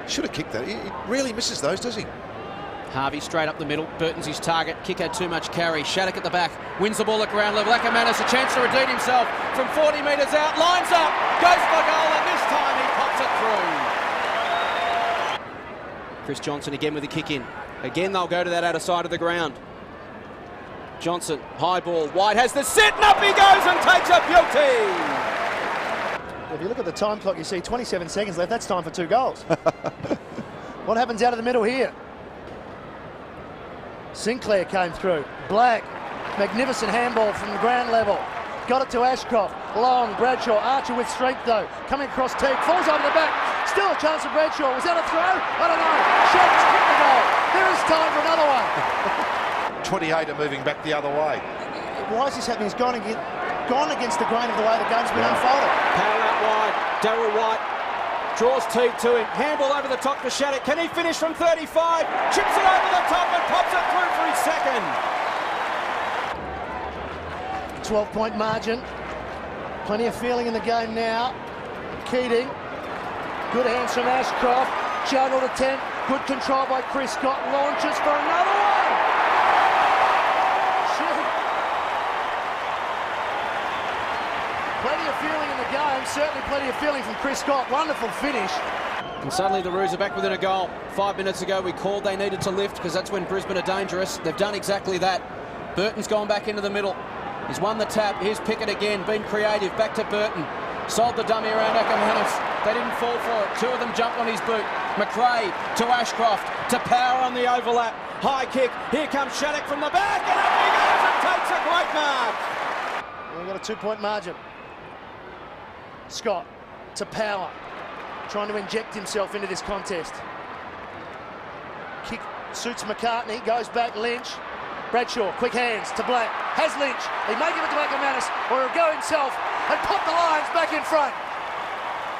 Should have kicked that. He really misses those, does he? Harvey straight up the middle. Burton's his target. Kick had too much carry. Shattuck at the back. Wins the ball at ground level. Ackermanis a chance to redeem himself from 40 metres out. Lines up. Goes for goal, and this time he pops it through. Chris Johnson again with a kick in. Again, they'll go to that outer side of the ground. Johnson, high ball. White has the set, and up he goes and takes a beauty. If you look at the time clock, you see 27 seconds left. That's time for 2 goals. What happens out of the middle here? Sinclair came through. Black, magnificent handball from the ground level. Got it to Ashcroft. Long, Bradshaw, Archer with strength though. Coming across Teague, falls over the back. Still a chance for Bradshaw. Was that a throw? I don't know. Shattuck's kicked the goal. There is time for another one. 28 are moving back the other way. Why is this happening? He's gone against the grain of the way the game's been unfolded. Power out wide. Darryl White draws Teague to him. Handball over the top for Shattuck. Can he finish from 35? Chips it over the top and pops it through for his second. 12-point margin. Plenty of feeling in the game now. Keating. Good hands from Ashcroft. Juggled attempt. Good control by Chris Scott. Launches for another one. Plenty of feeling in the game. Certainly plenty of feeling from Chris Scott. Wonderful finish. And suddenly the Roos are back within a goal. 5 minutes ago we called they needed to lift because that's when Brisbane are dangerous. They've done exactly that. Burton's gone back into the middle. He's won the tap. Here's Pickett again, been creative. Back to Burton. Sold the dummy around Ackermanis. They didn't fall for it. 2 of them jumped on his boot. McRae to Ashcroft. To Power on the overlap. High kick. Here comes Shattuck from the back. And up he goes and takes a great mark. We've got a 2-point margin. Scott to Power. Trying to inject himself into this contest. Kick suits McCartney. Goes back Lynch. Bradshaw, quick hands to Black. Has Lynch. He may give it to Ackermanis or he'll go himself and pop the Lions back in front.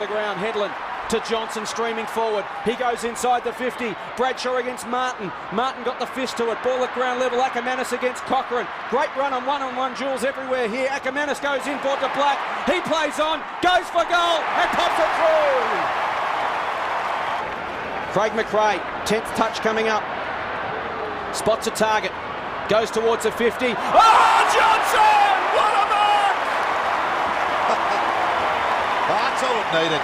The ground, Headland to Johnson streaming forward. He goes inside the 50. Bradshaw against Martin. Martin got the fist to it. Ball at ground level. Ackermanis against Cochrane. Great run on one-on-one duels everywhere here. Ackermanis goes in, ball to Black. He plays on, goes for goal and pops it through. Craig McRae, 10th touch coming up. Spots a target. Goes towards the 50. Oh, Johnson! What a mark! That's all it needed.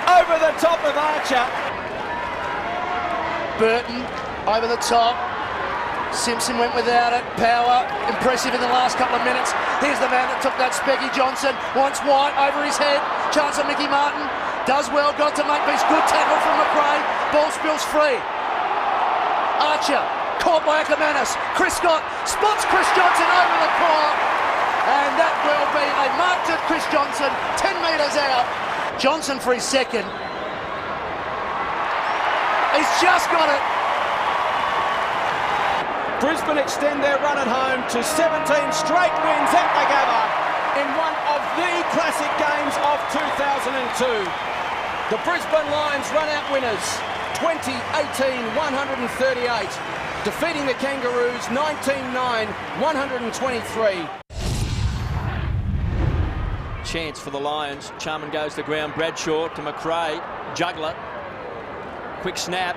Over the top of Archer. Burton over the top. Simpson went without it. Power impressive in the last couple of minutes. Here's the man that took that Specky. Johnson wants White over his head. Chance of Mickey Martin. Does well. Got to make this good tackle from McRae. Ball spills free. Archer. Caught by Ackermanis. Chris Scott spots Chris Johnson over the corner. And that will be a mark to Chris Johnson, 10 metres out. Johnson for his second. He's just got it. Brisbane extend their run at home to 17 straight wins at the Gabba in one of the classic games of 2002. The Brisbane Lions run out winners, 20-18-138. Defeating the Kangaroos 19-9-123. Chance for the Lions. Charman goes to ground. Bradshaw to McRae. Juggler. Quick snap.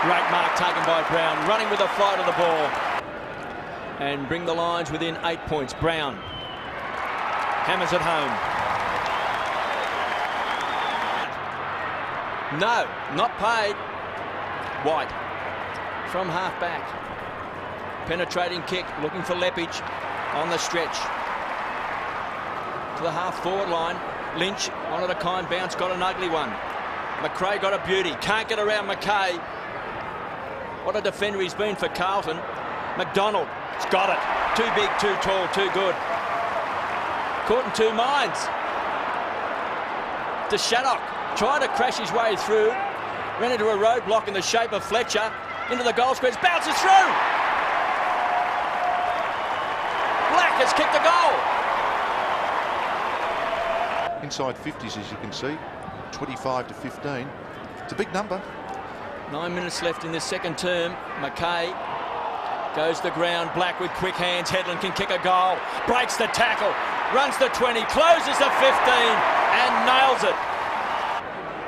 Great mark taken by Brown. Running with the flight of the ball. And bring the Lions within 8 points. Brown. Hammers it home. No, not paid. White. From half back. Penetrating kick, looking for Lepage on the stretch. To the half forward line. Lynch, one of a kind bounce, got an ugly one. McRae got a beauty, can't get around McKay. What a defender he's been for Carlton. McDonald, he's got it. Too big, too tall, too good. Caught in 2 minds. To Shattuck, tried to crash his way through. Ran into a roadblock in the shape of Fletcher. Into the goal square, bounces through. Black has kicked the goal. Inside 50s, as you can see, 25-15. It's a big number. 9 minutes left in this second term. McKay Goes to the ground, Black with quick hands. Headland can kick a goal. Breaks the tackle. Runs the 20. Closes the 15 and nails it.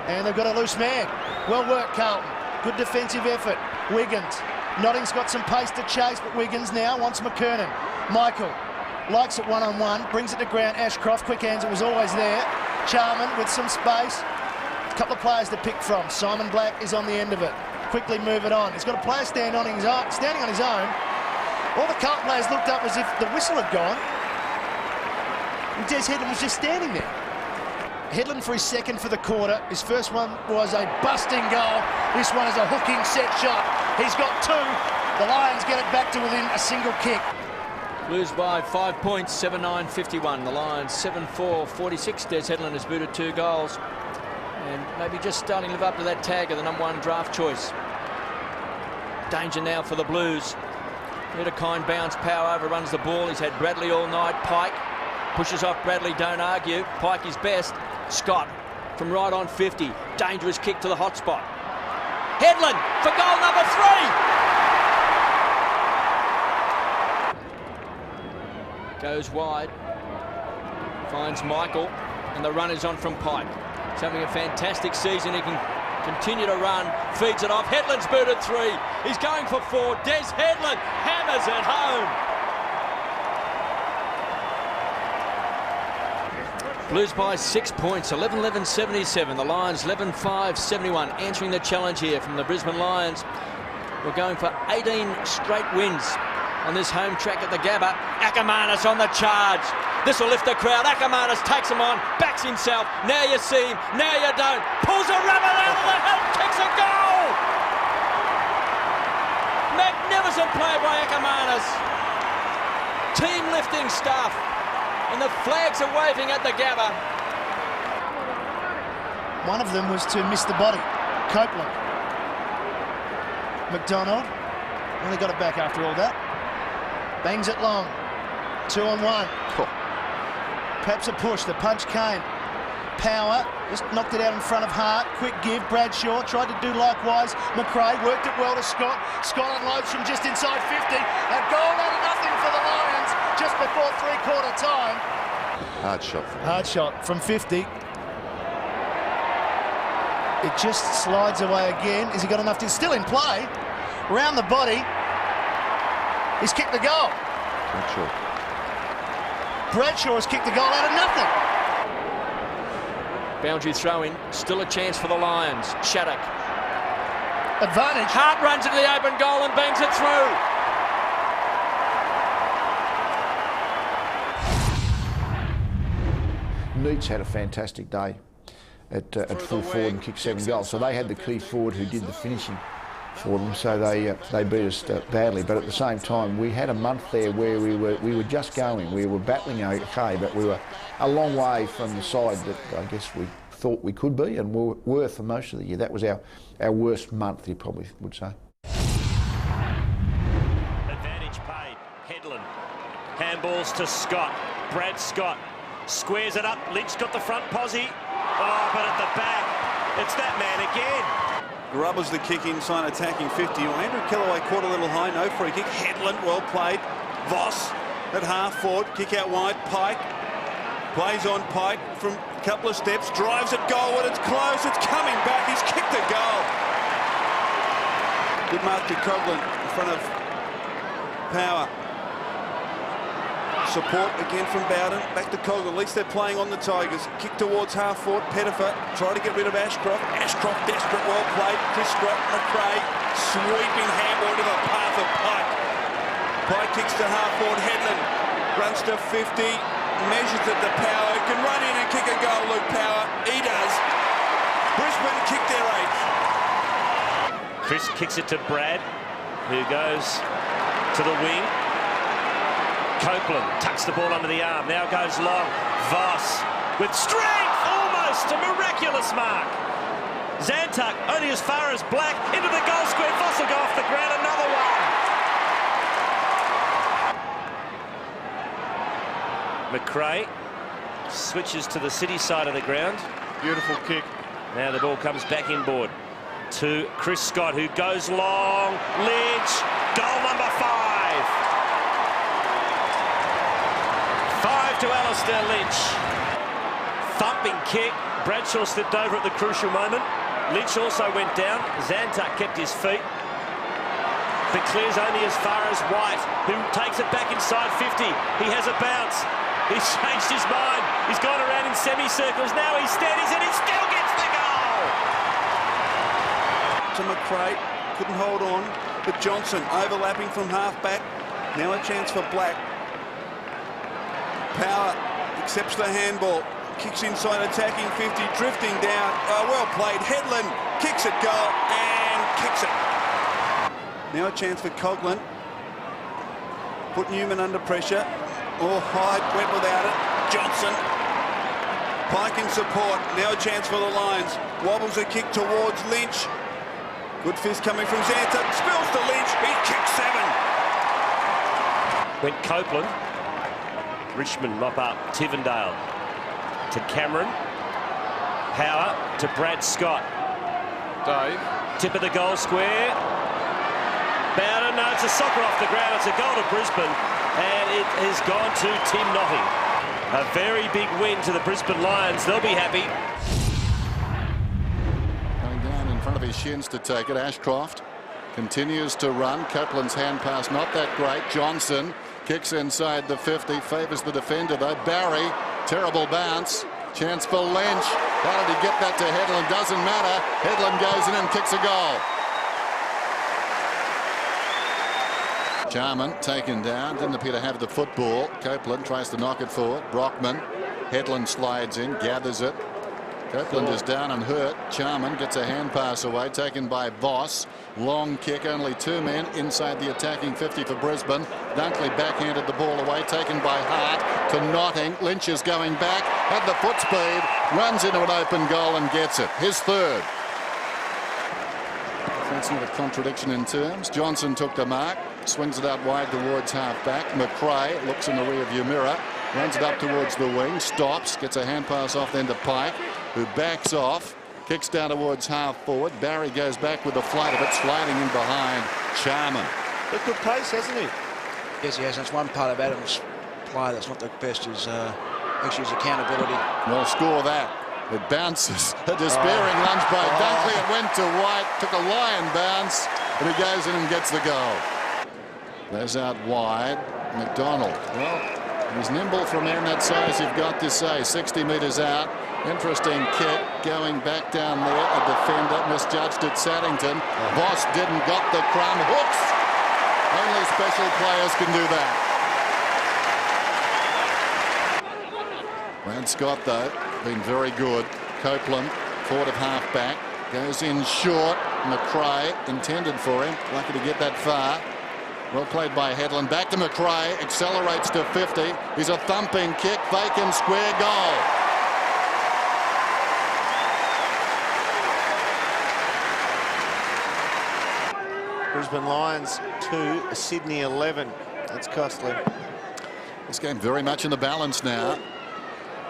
And they've got a loose man. Well worked, Carlton. Good defensive effort. Wiggins. Notting's got some pace to chase, but Wiggins now wants McKernan. Michael likes it one-on-one. Brings it to ground. Ashcroft, quick hands. It was always there. Charman with some space. A couple of players to pick from. Simon Black is on the end of it. Quickly move it on. He's got a player standing on his own. All the Carlton players looked up as if the whistle had gone. And Des Headland was just standing there. Headland for his second for the quarter. His first one was a busting goal. This one is a hooking set shot. He's got two. The Lions get it back to within a single kick. Blues by 5 points, 7-9-51. The Lions 7-4-46. Des Headland has booted 2 goals. And maybe just starting to live up to that tag of the #1 draft choice. Danger now for the Blues. Hit a kind bounce, Power overruns the ball. He's had Bradley all night. Pike pushes off Bradley, don't argue. Pike is best. Scott from right on 50. Dangerous kick to the hot spot. Headland for goal number 3. Goes wide. Finds Michael. And the run is on from Pike. He's having a fantastic season. He can continue to run. Feeds it off. Headland's booted 3. He's going for 4. Des Headland hammers it home. Blues by 6 points, 11-11-77. The Lions 11-5-71. Answering the challenge here from the Brisbane Lions. We're going for 18 straight wins on this home track at the Gabba. Ackermanis on the charge. This will lift the crowd. Ackermanis takes him on, backs himself. Now you see him, now you don't. Pulls a rubber out of the help, kicks a goal! Magnificent play by Ackermanis. Team lifting stuff. And the flags are waving at the Gabba. One of them was to miss the body. Copeland. McDonald. Only got it back after all that. Bangs it long. 2-on-1. Perhaps a push. The punch came. Power just knocked it out in front of Hart. Quick give. Bradshaw tried to do likewise. McRae worked it well to Scott. Scott unloads from just inside 50. A goal out of nothing for the Lions just before three-quarter time. Hard shot. Hard shot from 50. It just slides away again. Has he got enough to... Still in play. Round the body. He's kicked the goal. Bradshaw has kicked the goal out of nothing. Boundary throw in. Still a chance for the Lions. Shattuck. Advantage. Hart runs into the open goal and bangs it through. Neitz had a fantastic day at full forward and kicked 7 goals. So they had the key forward who did the finishing for them. So they beat us badly. But at the same time, we had a month there where we were just going. We were battling okay, but we were a long way from the side that I guess we thought we could be and were for most of the year. That was our worst month, you probably would say. Advantage paid. Headland. Handballs to Scott. Brad Scott. Squares it up. Lynch got the front posse. Oh, but at the back, it's that man again. Grubbers the kick inside, attacking 50. Andrew Kellaway caught a little high, no free kick. Headland, well played. Voss at half forward, kick out wide. Pike plays on Pike from a couple of steps, drives at goal when it's close. It's coming back. He's kicked a goal. Good mark to Coughlin in front of Power. Support again from Bowden, back to Coughlin. At least they're playing on the Tigers. Kick towards half forward. Pettifer try to get rid of Ashcroft. Ashcroft desperate, well played. Chris Scott, McRae, sweeping handball to the path of Pike. Pike kicks to half forward. Headland runs to 50, measures at the Power. Can run in and kick a goal, Luke Power. He does. Brisbane kick their 8th. Chris kicks it to Brad, who goes to the wing. Copeland tucks the ball under the arm, now goes long. Voss with strength, almost a miraculous mark. Zantuck only as far as Black, into the goal square. Voss will go off the ground, another one. McRae switches to the City side of the ground. Beautiful kick. Now the ball comes back inboard to Chris Scott, who goes long. Lynch, goal number 5. Dave. 5 to Alistair Lynch. Thumping kick. Bradshaw slipped over at the crucial moment. Lynch also went down. Zantuck kept his feet, but clears only as far as White, who takes it back inside 50. He has a bounce. He's changed his mind. He's gone around in semicircles. Now he's steadies and he still gets the goal. To McRae, couldn't hold on, but Johnson overlapping from half-back. Now a chance for Black. Power accepts the handball. Kicks inside, attacking 50, drifting down. Oh, well played. Headland kicks it goal and kicks it. Now a chance for Coughlin. Put Newman under pressure. Oh, Hyde went without it. Johnson. Pike in support. Now a chance for the Lions. Wobbles a kick towards Lynch. Good fist coming from Zantuck. Spills to Lynch. He kicks 7. Went Copeland. Richmond mop up. Tivendale to Cameron. Power to Brad Scott. Dave. Tip of the goal square. Bowden, no, it's a soccer off the ground. It's a goal to Brisbane, and it has gone to Tim Notting. A very big win to the Brisbane Lions. They'll be happy. Going down in front of his shins to take it. Ashcroft continues to run. Copeland's hand pass not that great. Johnson kicks inside the 50, favours the defender though. Barry, terrible bounce. Chance for Lynch. How did he get that to Headland? Doesn't matter. Headland goes in and kicks a goal. Jarman taken down, didn't appear to have the football. Copeland tries to knock it forward. Brockman, Headland slides in, gathers it. Copeland is down and hurt. Jarman gets a hand pass away, taken by Voss. Long kick, only 2 men inside the attacking 50 for Brisbane. Dunkley backhanded the ball away, taken by Hart to Notting. Lynch is going back, had the foot speed, runs into an open goal and gets it. His third. That's not a contradiction in terms. Johnson took the mark, swings it out wide towards half-back. McRae looks in the rear-view mirror, runs it up towards the wing, stops, gets a hand pass off then to Pike, who backs off, kicks down towards half-forward. Barry goes back with the flight of it, sliding in behind Charman. But good pace, hasn't he? Yes, he has. That's one part of Adams' play that's not the best, is actually his accountability. Well, score that. It bounces. A despairing lunge by Dunkley. It went to White, took a lion bounce, and he goes in and gets the goal. There's out wide. McDonald. Well, he's nimble for a man that size, you've got to say. 60 metres out. Interesting kick going back down there. A defender misjudged at Saddington. Voss didn't got the crumb. Hooks. Only special players can do that. Brad Scott, though, been very good. Copeland, forward of half-back, goes in short. McRae intended for him, lucky to get that far. Well played by Headland. Back to McRae, accelerates to 50. He's a thumping kick, vacant square goal. Brisbane Lions 2, Sydney 11. That's costly. This game very much in the balance now.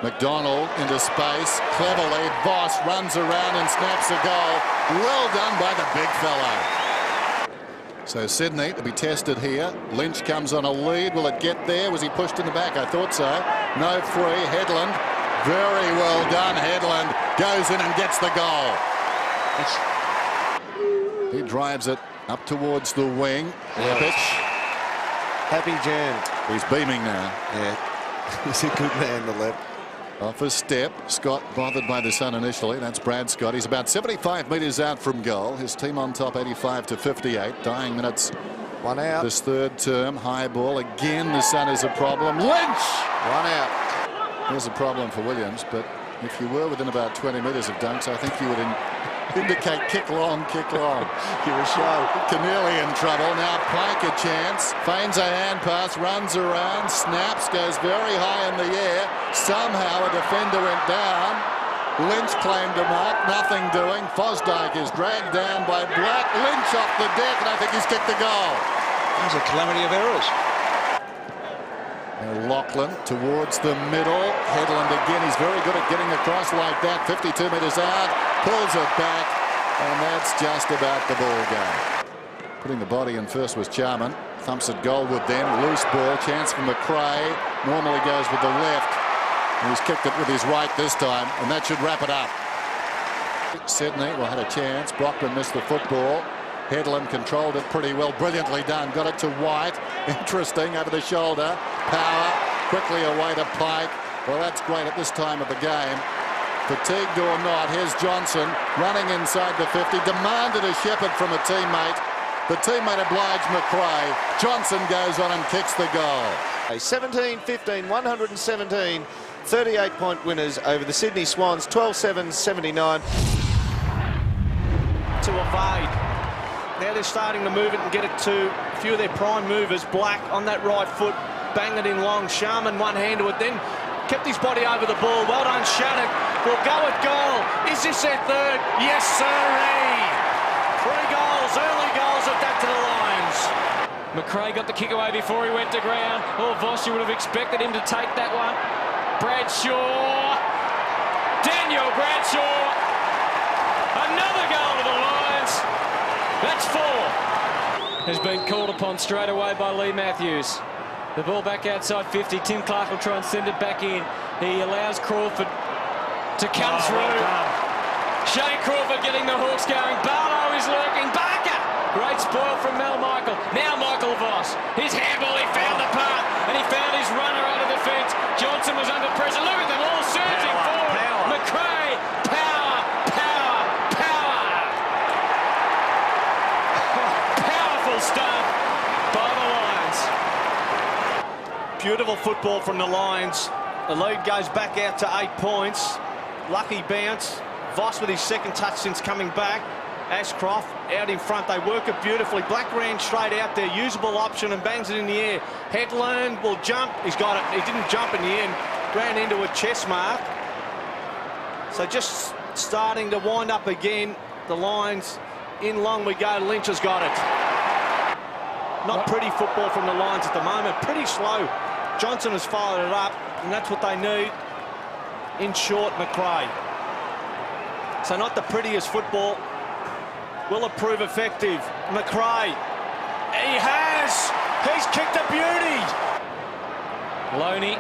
McDonald into space, cleverly. Voss runs around and snaps a goal. Well done by the big fellow. So Sydney to be tested here. Lynch comes on a lead. Will it get there? Was he pushed in the back? I thought so. No free. Headland. Very well done. Headland goes in and gets the goal. He drives it up towards the wing. Leppich. Happy Jan. He's beaming now. Yeah. He's a good man, the Lep. Off a step. Scott bothered by the sun initially. That's Brad Scott. He's about 75 metres out from goal. His team on top 85 to 58. Dying minutes. One out. This third term. High ball. Again, the sun is a problem. Lynch! One out. There's a problem for Williams, but if you were within about 20 metres of Dunks, I think you would indicate kick long, kick long. Give a show. Keneally in trouble. Now Pike a chance. Feigns a hand pass, runs around, snaps, goes very high in the air. Somehow a defender went down. Lynch claimed a mark, nothing doing. Fosdyke is dragged down by Black. Lynch off the deck, and I think he's kicked the goal. There's a calamity of errors. And Lachlan towards the middle. Headland again. He's very good at getting across like that. 52 metres out. Pulls it back. And that's just about the ball game. Putting the body in first was Charman. Thumps at Goldwood then. Loose ball. Chance for McRae. Normally goes with the left. And he's kicked it with his right this time. And that should wrap it up. Sydney had a chance. Brockman missed the football. Headland controlled it pretty well. Brilliantly done. Got it to White. Interesting. Over the shoulder. Power. Quickly away to Pike. Well, that's great at this time of the game. Fatigued or not, here's Johnson running inside the 50. Demanded a shepherd from a teammate. The teammate obliged McRae. Johnson goes on and kicks the goal. 17-15, 117, 38-point winners over the Sydney Swans, 12-7-79. To evade. Now they're starting to move it and get it to a few of their prime movers. Black on that right foot, bang it in long. Sharman one hand to it, then kept his body over the ball. Well done, Shattuck. Will go at goal. Is this their third? Yes, sirree. 3 goals, early goals at that to the Lions. McRae got the kick away before he went to ground. Oh, Voss, you would have expected him to take that one. Bradshaw. Daniel Bradshaw. Another goal to the Lions. That's 4. Has been called upon straight away by Lee Matthews. The ball back outside 50. Tim Clark will try and send it back in. He allows Crawford to come through. Well, Shane Crawford getting the Hawks going. Barlow is lurking. Barker! Great spoil from Mel Michael. Now Michael Voss. His handball, he found the path and he found his runner out of the fence. Johnson was under pressure. Look at them all surging forward. McRae, power, power, power. Powerful stuff by the Lions. Beautiful football from the Lions. The lead goes back out to 8 points. Lucky bounce. Voss with his second touch since coming back. Ashcroft out in front. They work it beautifully. Black ran straight out there. Usable option and bangs it in the air. Headland will jump. He's got it. He didn't jump in the end. Ran into a chest mark. So just starting to wind up again. The Lions in long we go. Lynch has got it. Not pretty football from the Lions at the moment. Pretty slow. Johnson has followed it up, and that's what they need in short McRae. So not the prettiest football. Will it prove effective? McRae. He has. He's kicked a beauty. Loney.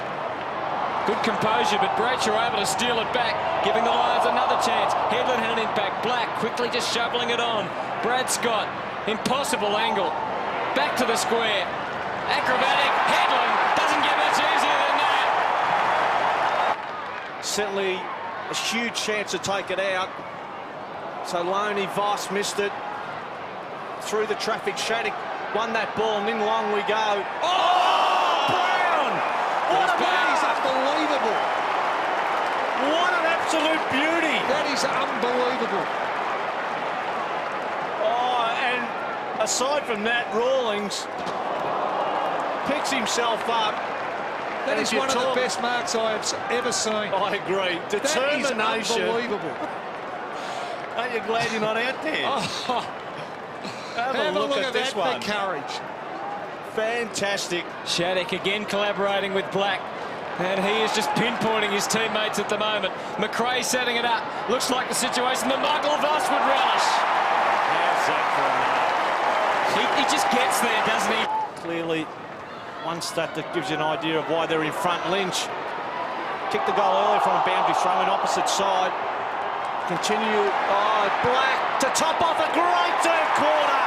Good composure, but Bradshaw able to steal it back, giving the Lions another chance. Headland had an impact. Black quickly just shoveling it on. Brad Scott. Impossible angle. Back to the square. Acrobatic. Headland doesn't get much easier than that. Certainly a huge chance to take it out. So Loney, Voss missed it. Through the traffic, Shattuck won that ball, and in long we go. Oh, Brown! What a that is unbelievable. What an absolute beauty. That is unbelievable. Oh, and aside from that, Rawlings picks himself up. That is one of the best marks I have ever seen. I agree. Determination. That is unbelievable. Aren't you glad you're not out there? Oh. Have a look at this that one. for courage. Fantastic. Shattuck again collaborating with Black. And he is just pinpointing his teammates at the moment. McRae setting it up. Looks like the situation that Michael Voss would relish. how's that for a He just gets there, doesn't he? Clearly, one stat that gives you an idea of why they're in front. Lynch kicked the goal earlier from a boundary throw in opposite side. Continue. Oh, Black to top off a great third quarter.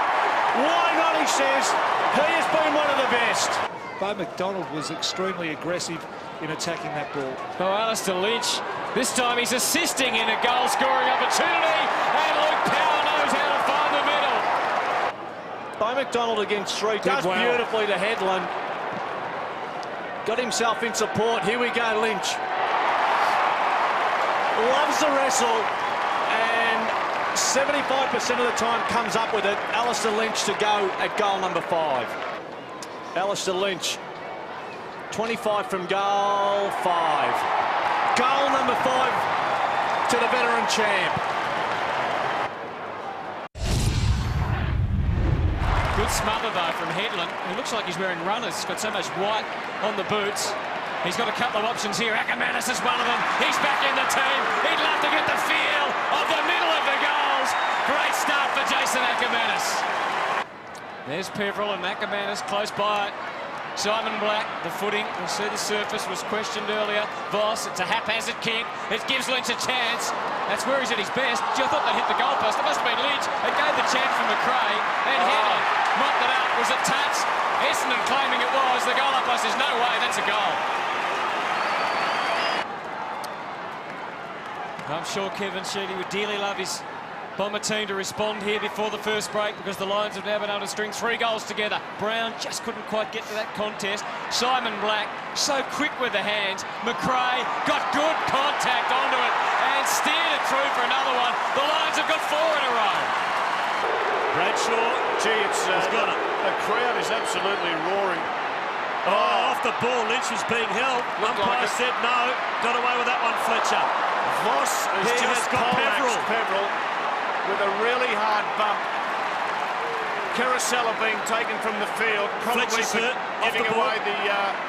Why not, he says. He has been one of the best. Bo McDonald was extremely aggressive in attacking that ball. Oh, Alistair Lynch. This time he's assisting in a goal-scoring opportunity. And Luke Power knows how to find the middle. Bo McDonald against 3. Does well. Beautifully to Headland. Got himself in support. Here we go, Lynch. Loves the wrestle. And 75% of the time comes up with it. Alistair Lynch to go at goal number 5. Alistair Lynch. 25 from goal, 5. Goal number 5 to the veteran champ. Good smother though from Headland. He looks like he's wearing runners. He's got so much white on the boots. He's got a couple of options here. Ackermanis is one of them. He's back in the team. He'd love to get the feel of the middle of the goals. Great start for Jason Ackermanis. There's Peveril and Ackermanis close by it. Simon Black, the footing, we'll see the surface, was questioned earlier. Voss, it's a haphazard kick. It gives Lynch a chance. That's where he's at his best. Gee, I thought they'd hit the goalpost. It must have been Lynch. It gave the chance for McRae. And Headland mopped it up. Was it touch? Essendon claiming it was. The goal post is no way. That's a goal. I'm sure Kevin Sheedy would dearly love his Bomber team to respond here before the first break, because the Lions have now been able to string 3 goals together. Brown just couldn't quite get to that contest. Simon Black, so quick with the hands. McRae got good contact onto it and steered it through for another one. The Lions have got 4 in a row. Bradshaw, gee, it's got it. The crowd is absolutely roaring. Oh, off the ball, Lynch was being held. Umpire said no. Got away with that one, Fletcher. Voss has just got Peveril with a really hard bump. Carousella being taken from the field, probably giving away the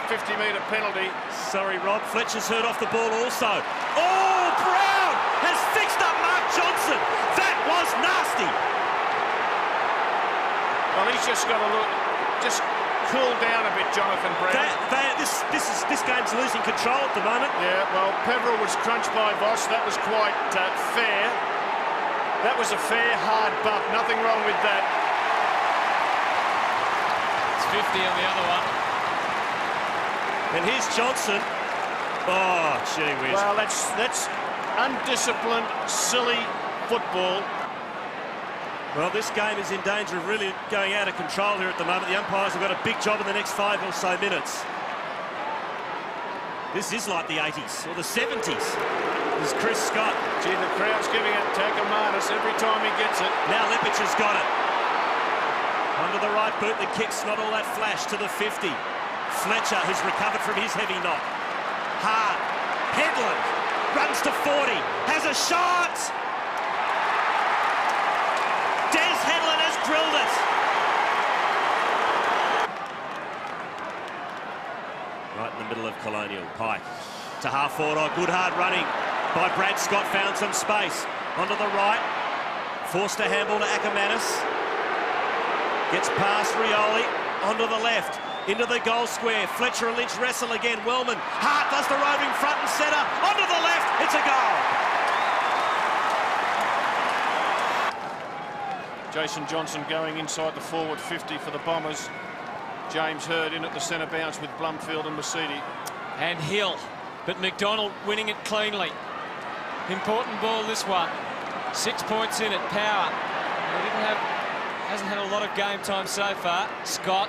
50-metre penalty. Sorry, Rob. Fletcher's hurt off the ball also. Oh, Brown has fixed up Mark Johnson. That was nasty. Well, he's just got to just cool down a bit, Jonathan Brown. This game's losing control at the moment. Yeah, well, Peveril was crunched by Voss. That was quite fair. That was a fair, hard bump. Nothing wrong with that. It's 50 on the other one. And here's Johnson. Oh, gee whiz. Well, that's undisciplined, silly football. Well, this game is in danger of really going out of control here at the moment. The umpires have got a big job in the next 5 or so minutes. This is like the 80s or the 70s. This is Chris Scott. Gee, the crowd's giving it to Ackermanis every time he gets it. Now Leppich has got it. Under the right boot, the kick's not all that flash to the 50. Fletcher has recovered from his heavy knock. Hart. Headland runs to 40. Has a shot! Des Headland has drilled it. Right in the middle of Colonial. Pike to half forward. Oh, good hard running by Brad Scott. Found some space. Onto the right. Forced a handball to Ackermanis. Gets past Rioli. Onto the left. Into the goal square. Fletcher and Lynch wrestle again. Wellman. Hart does the roving front and centre. Onto the left. It's a goal. Jason Johnson going inside the forward 50 for the Bombers. James Hird in at the centre bounce with Blumfield and Masidi. And Hill, but McDonald winning it cleanly. Important ball, this one. 6 points in it. Power. Hasn't had a lot of game time so far. Scott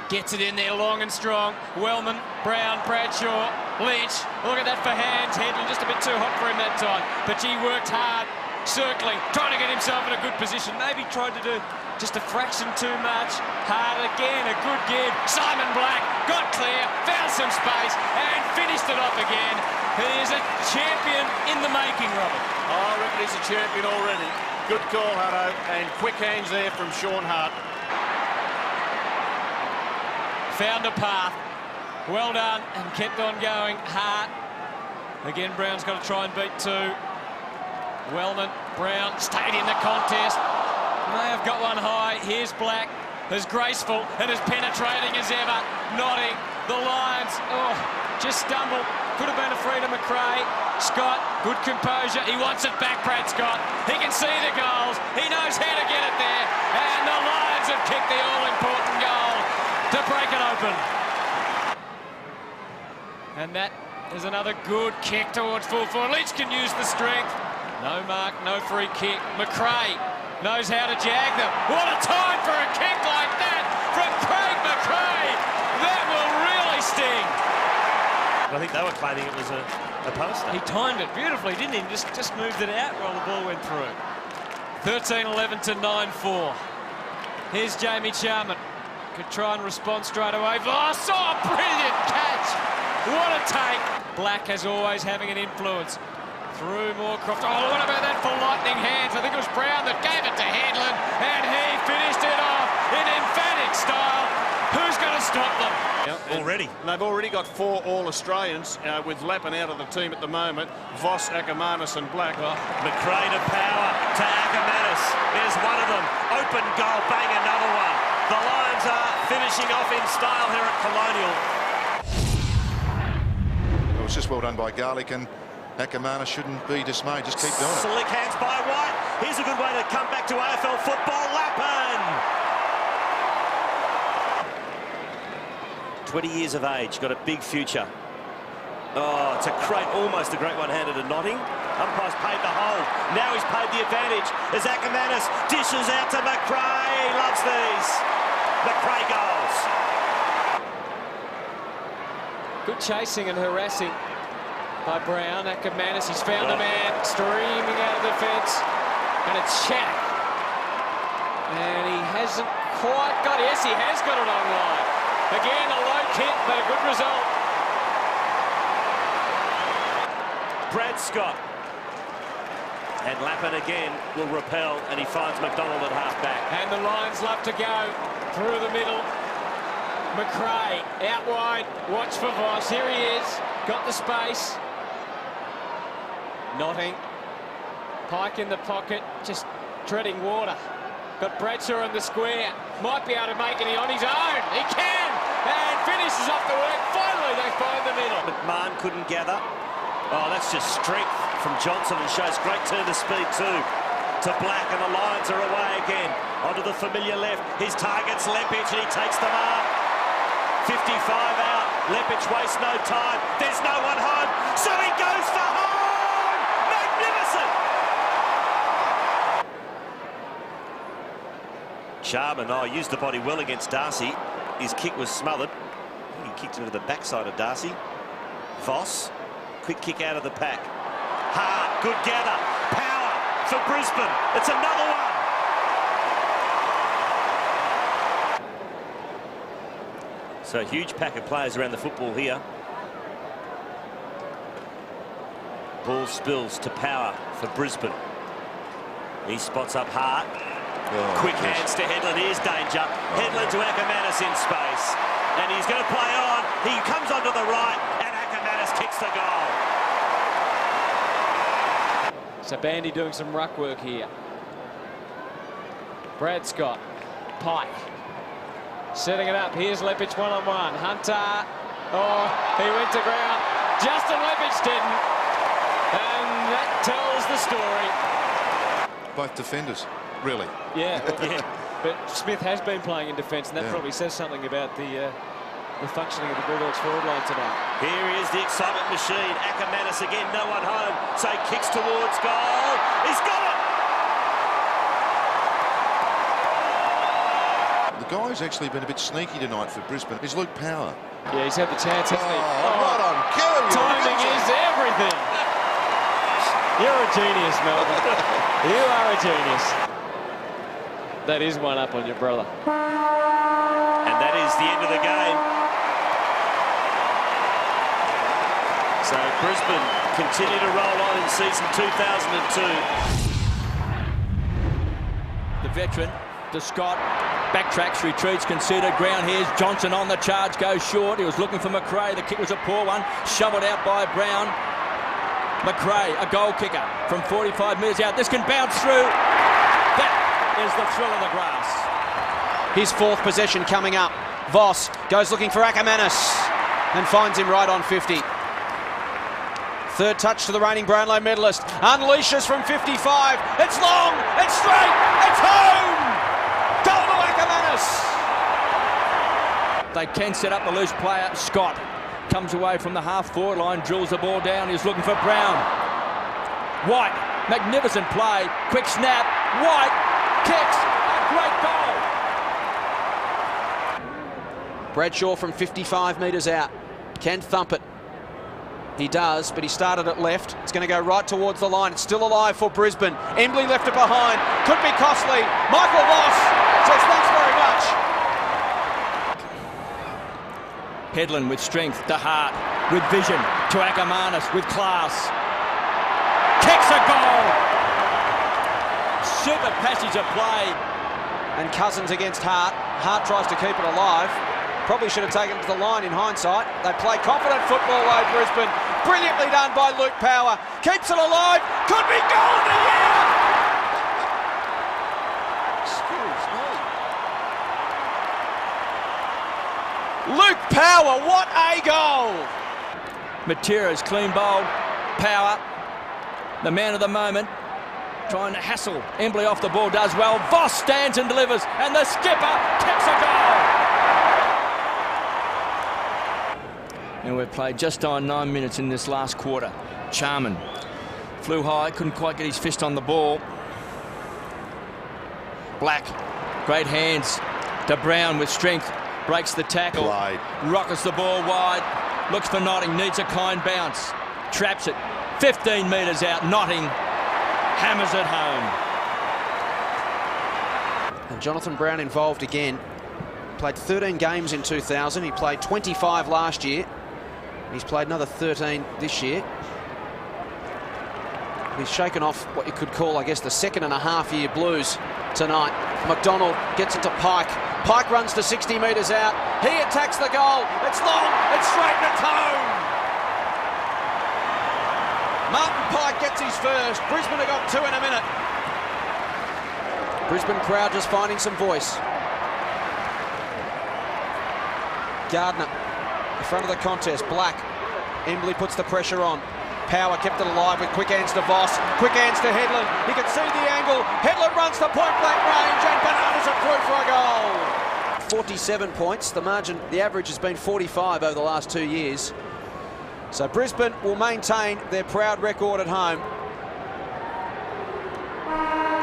gets it in there long and strong. Wellman, Brown, Bradshaw, Lynch. Look at that for hands. Headland just a bit too hot for him that time. But he worked hard, circling, trying to get himself in a good position. Maybe tried to do just a fraction too much. Hard again, a good give. Simon Black got clear, found some space, and finished it off again. He is a champion in the making, Robert. I reckon he's a champion already. Good call, Hutto, and quick hands there from Sean Hart. Found a path. Well done, and kept on going. Hart. Again, Brown's got to try and beat 2. Wellman, Brown stayed in the contest. May have got one high. Here's Black, as graceful and as penetrating as ever. Nodding. The Lions, just stumbled. Could have been a free to McRae. Scott, good composure. He wants it back, Brad Scott. He can see the goals. He knows how to get it there. And the Lions have kicked the all-important goal to break it open. And that is another good kick towards full forward. Leach can use the strength. No mark, no free kick. McRae knows how to jag them. What a time for a kick like that from Craig McRae. That will really sting. I think they were claiming it was a poster. He timed it beautifully, didn't he? Just moved it out while the ball went through. 13-11 to 9-4. Here's Jamie Charman. Could try and respond straight away. Voss, brilliant catch. What a take. Black, as always, having an influence. Through Moorcroft. Oh, what about that for lightning hands? I think it was Brown that gave it to Headland, and he finished it off in emphatic style. Who's going to stop them? Already. They've already got 4 All-Australians with Lappin out of the team at the moment. Voss, Ackermanis and Black. McRae to Power to Ackermanis. There's one of them. Open goal, bang, another one. The Lions are finishing off in style here at Colonial. It was just well done by Garlick, and Akamana shouldn't be dismayed. Just keep doing it. Slick hands by White. Here's a good way to come back to AFL football. Lappin. 20 years of age, got a big future. Oh, it's almost a great one-hander to Notting. Umpire's paid the hold. Now he's paid the advantage as Akamanis dishes out to McRae. He loves these. McRae goals. Good chasing and harassing by Brown. Akamanis, he's found a man streaming out of the fence. And it's Shattuck. And he hasn't quite got it. Yes, he has got it online. Again, a low kick, but a good result. Brad Scott. And Lappin again will repel, and he finds McDonald at half-back. And the Lions love to go through the middle. McRae out wide. Watch for Voss. Here he is. Got the space. Notting. Pike in the pocket, just treading water. Got Bradshaw in the square. Might be able to make it on his own. He can! And finishes off the work. Finally, they find the middle. McMahon couldn't gather. Oh, that's just strength from Johnson, and shows great turn of speed too. To Black, and the Lions are away again. Onto the familiar left. His target's Leppich, and he takes the mark. 55 out. Leppich wastes no time. There's no one home, so he goes for home! Magnificent! Sharman, used the body well against Darcy. His kick was smothered. He kicked into the backside of Darcy. Voss, quick kick out of the pack. Hart, good gather. Power for Brisbane. It's another one. So a huge pack of players around the football here. Ball spills to Power for Brisbane. He spots up Hart. Quick hands to Headland. Here's danger. Headland to Akamanis in space. And he's going to play on. He comes onto the right, and Akamanis kicks the goal. So Bandy doing some ruck work here. Brad Scott. Pike. Setting it up. Here's Leppich one-on-one. Hunter. Oh, he went to ground. Justin Leppich didn't. And that tells the story. Both defenders, really. Yeah, yeah. But Smith has been playing in defence, and that probably says something about the functioning of the Bulldogs forward line tonight. Here is the excitement machine. Akamanis again, no one home. So he kicks towards goal. He's got it! The guy's actually been a bit sneaky tonight for Brisbane. Is Luke Power. Yeah, he's had the chance, hasn't he? Right on cue. Timing is everything. You're a genius, Melbourne. You are a genius. That is one up on your brother. And that is the end of the game. So Brisbane continue to roll on in season 2002. The veteran to Scott. Backtracks, retreats, considered. Ground here's Johnson on the charge, goes short. He was looking for McRae. The kick was a poor one. Shoveled out by Brown. McRae, a goal kicker from 45 metres out. This can bounce through. That is the thrill of the grass. His fourth possession coming up. Voss goes looking for Akamanis and finds him right on 50. Third touch to the reigning Brownlow medalist. Unleashes from 55. It's long. It's straight. It's home. Goal to Akamanis. They can set up the loose player. Scott comes away from the half-forward line, drills the ball down. He's looking for Brown. White, magnificent play. Quick snap. White kicks. A great goal. Bradshaw from 55 metres out. Can thump it. He does, but he started at left. It's going to go right towards the line. It's still alive for Brisbane. Embley left it behind. Could be costly. Michael Voss says thanks very much. Headland with strength to Hart, with vision to Akamanis, with class. Kicks a goal. Super passage of play. And Cousins against Hart. Hart tries to keep it alive. Probably should have taken it to the line in hindsight. They play confident football over Brisbane. Brilliantly done by Luke Power. Keeps it alive. Could be goal of the year. Excuse me. Luke Power, what a goal! Matera's clean bowled. Power, the man of the moment, trying to hassle Embley off the ball, does well. Voss stands and delivers, and the skipper kicks a goal. And we've played just on 9 minutes in this last quarter. Charman flew high, couldn't quite get his fist on the ball. Black, great hands to Brown with strength, breaks the tackle, rockets the ball wide, looks for Notting, needs a kind bounce, traps it 15 metres out. Notting hammers it home. And Jonathan Brown involved again. Played 13 games in 2000. He played 25 last year. He's played another 13 this year. He's shaken off what you could call, I guess, the 2.5-year blues tonight. McDonald gets it to Pike. Pike runs to 60 metres out. He attacks the goal. It's long. It's straight and it's home. Martin Pike gets his first. Brisbane have got 2 in a minute. Brisbane crowd just finding some voice. Gardner in front of the contest. Black. Embley puts the pressure on. Power kept it alive with quick hands to Voss. Quick hands to Headland. He can see the angle. Headland runs to point blank range and Bananas are through for a goal. 47 points. The margin, the average has been 45 over the last 2 years. So Brisbane will maintain their proud record at home.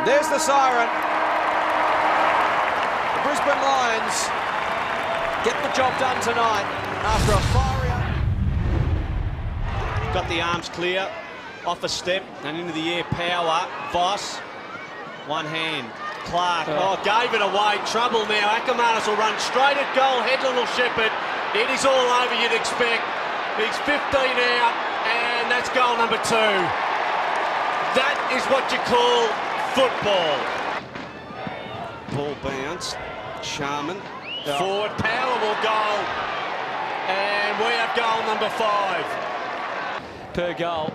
There's the siren. The Brisbane Lions get the job done tonight after a fiery... Got the arms clear, off a step and into the air. Power, Voss, one hand. Clark, gave it away. Trouble now. Ackermanis will run straight at goal. Headland will ship it. It is all over, you'd expect. He's 15 out, and that's goal number 2. That is what you call football. Ball bounce. Charman. Forward. Power will go. And we have goal number 5. Per goal.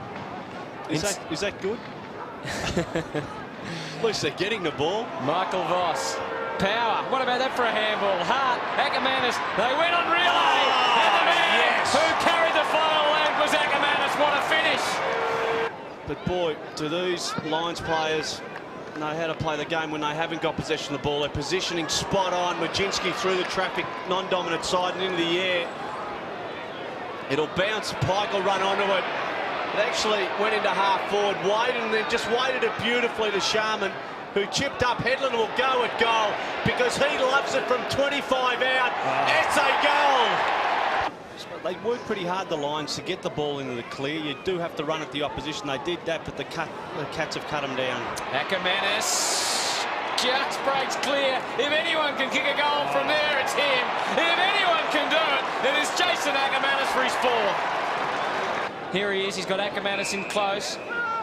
Is that good? At least they're getting the ball. Michael Voss. Power. What about that for a handball? Hart. Ackermanis. They went on relay. And the man who carried the final leg was Ackermanis. What a finish. But boy, do these Lions players know how to play the game when they haven't got possession of the ball. They're positioning spot on. Majinski through the traffic, non-dominant side and into the air. It'll bounce. Pike will run onto it. It actually went into half forward, waited, and then just weighted it beautifully to Charman, who chipped up. Headland will go at goal because he loves it from 25 out. It's a goal. They work pretty hard, the Lions, to get the ball into the clear. You do have to run at the opposition. They did that, but the Cats have cut them down. Ackermanis just breaks clear. If anyone can kick a goal from there, it's him. If anyone can do it, it is Jason Ackermanis for his 4th. Here he is. He's got Ackermanis in close.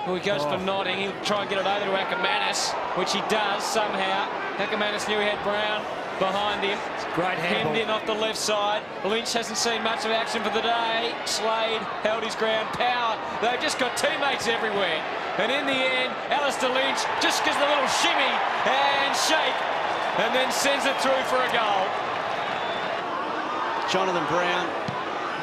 Well, he goes for Notting. He'll try and get it over to Ackermanis, which he does somehow. Ackermanis knew he had Brown behind him. Great handball. Hemmed in off the left side. Lynch hasn't seen much of action for the day. Slade held his ground. Power. They've just got teammates everywhere. And in the end, Alistair Lynch just gives a little shimmy and shake and then sends it through for a goal. Jonathan Brown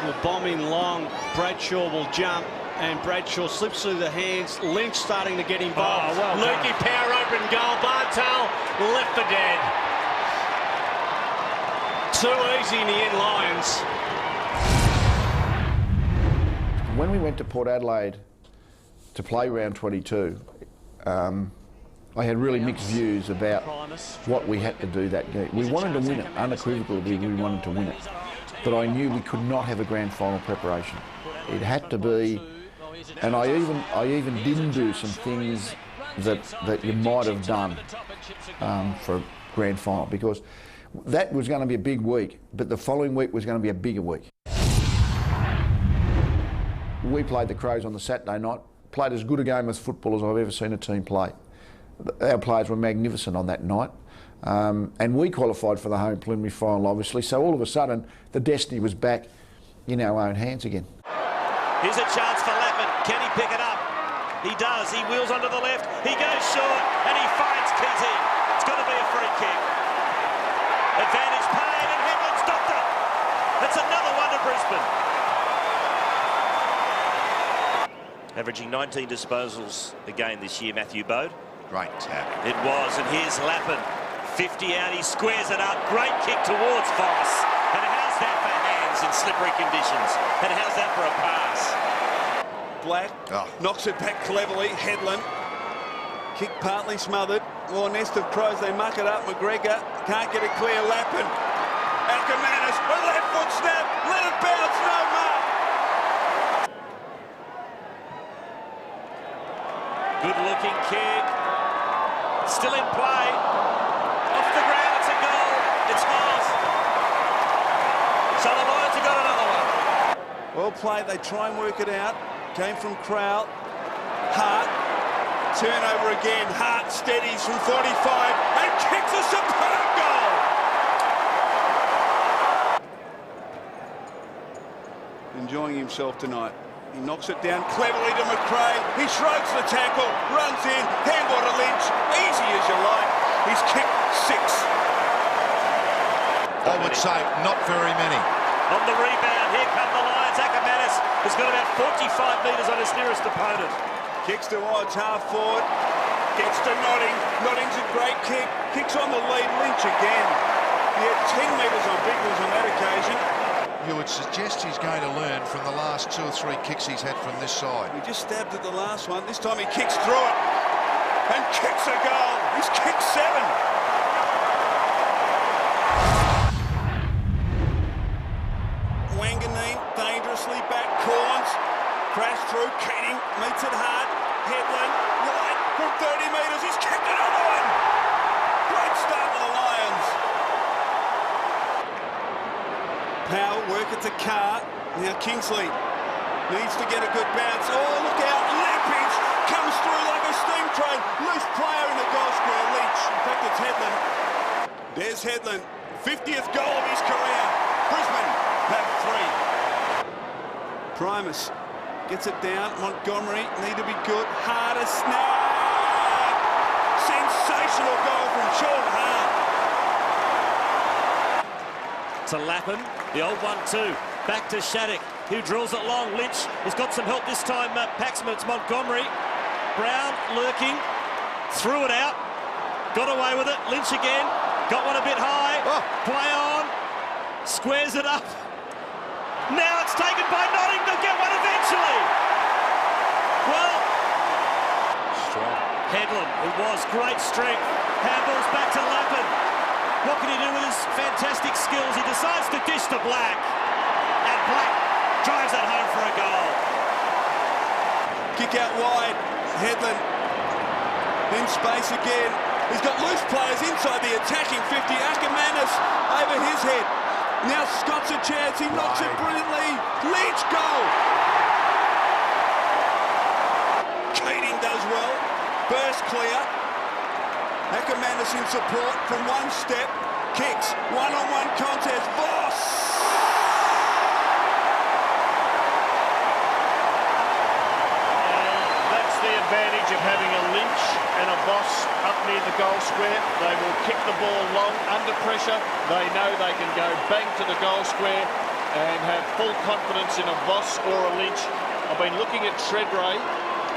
will bomb in long. Bradshaw will jump and Bradshaw slips through the hands. Lynch starting to get involved. Lukey, Power open goal. Bartel left for dead. Too easy in the end, Lions. When we went to Port Adelaide to play round 22, I had really mixed views about what we had to do that game. We wanted to win it, unequivocally we wanted to win it. But I knew we could not have a grand final preparation. It had to be, and I even didn't do some things that you might have done for a grand final, because that was going to be a big week, but the following week was going to be a bigger week. We played the Crows on the Saturday night, played as good a game of football as I've ever seen a team play. Our players were magnificent on that night. And we qualified for the home preliminary final, obviously, so all of a sudden the destiny was back in our own hands again. Here's a chance for Lapman. Can he pick it up? He does. He wheels onto the left. He goes short and he finds Keating. It's going to be a free kick. Advantage paid and Headland stopped it. That's another one to Brisbane. Averaging 19 disposals a game this year, Matthew Bode. Great tap. It was, and here's Lappin. 50 out, he squares it up. Great kick towards Voss. And how's that for hands in slippery conditions? And how's that for a pass? Black knocks it back cleverly. Headland. Kick partly smothered. Oh, nest of crows, they muck it up. McGregor can't get it clear. Lappin. Ackermanis, a left foot snap. Let it bounce, no mark. Good looking kick. Still in play. Off the ground, it's a goal. It's Hawes. So the Lions have got another one. Well played, they try and work it out. Came from Crowell. Hart. Turnover again. Hart steadies from 45 and kicks a superb goal. Enjoying himself tonight. He knocks it down cleverly to McRae. He shrugs the tackle, runs in, handball to Lynch. Easy as you like. He's kicked 6. I would say not very many. On the rebound, here come the Lions. Ackermanis has got about 45 metres on his nearest opponent. Kicks to odds, half forward. Gets to Notting. Notting's a great kick. Kicks on the lead. Lynch again. He had 10 metres on Biggles on that occasion. You would suggest he's going to learn from the last 2 or 3 kicks he's had from this side. He just stabbed at the last one. This time he kicks through it and kicks a goal. He's kicked 7. Wanganeen dangerously back. Corns. Crash through. Keating meets it hard. Headland. Right from 30 metres. He's kicked another one. Great start for the Lions. Powell, work it to Carr. Now Kingsley needs to get a good bounce. Oh, look out. Leppich comes through like a steam train. Loose player in the goal square. Lynch. In fact, it's Headland. There's Headland. 50th goal of his career. Brisbane have 3. Primus gets it down. Montgomery need to be good. Harder snap. Sensational goal from Sean Hart. To Lappin, the old 1-2. Back to Shattuck, who drills it long. Lynch has got some help this time. Paxman, it's Montgomery. Brown lurking, threw it out, got away with it. Lynch again, got one a bit high. Play on, squares it up. Now it's taken by Notting. They'll get one eventually. Well, strong. Headland, it was great strength. Handballs back to Lappin. What can he do with his fantastic skills? He decides to dish to Black. And Black drives that home for a goal. Kick out wide. Headland in space again. He's got loose players inside the attacking 50. Ackermanis over his head. Now Scott's a chance. He knocks it brilliantly. Lynch goal. Keating does well. Burst clear. Ackermanis in support from one step. Kicks. One-on-one contest. Voss. That's the advantage of having a Lynch and a Voss up near the goal square. They will kick the ball long under pressure. They know they can go bang to the goal square and have full confidence in a Voss or a Lynch. I've been looking at Shredray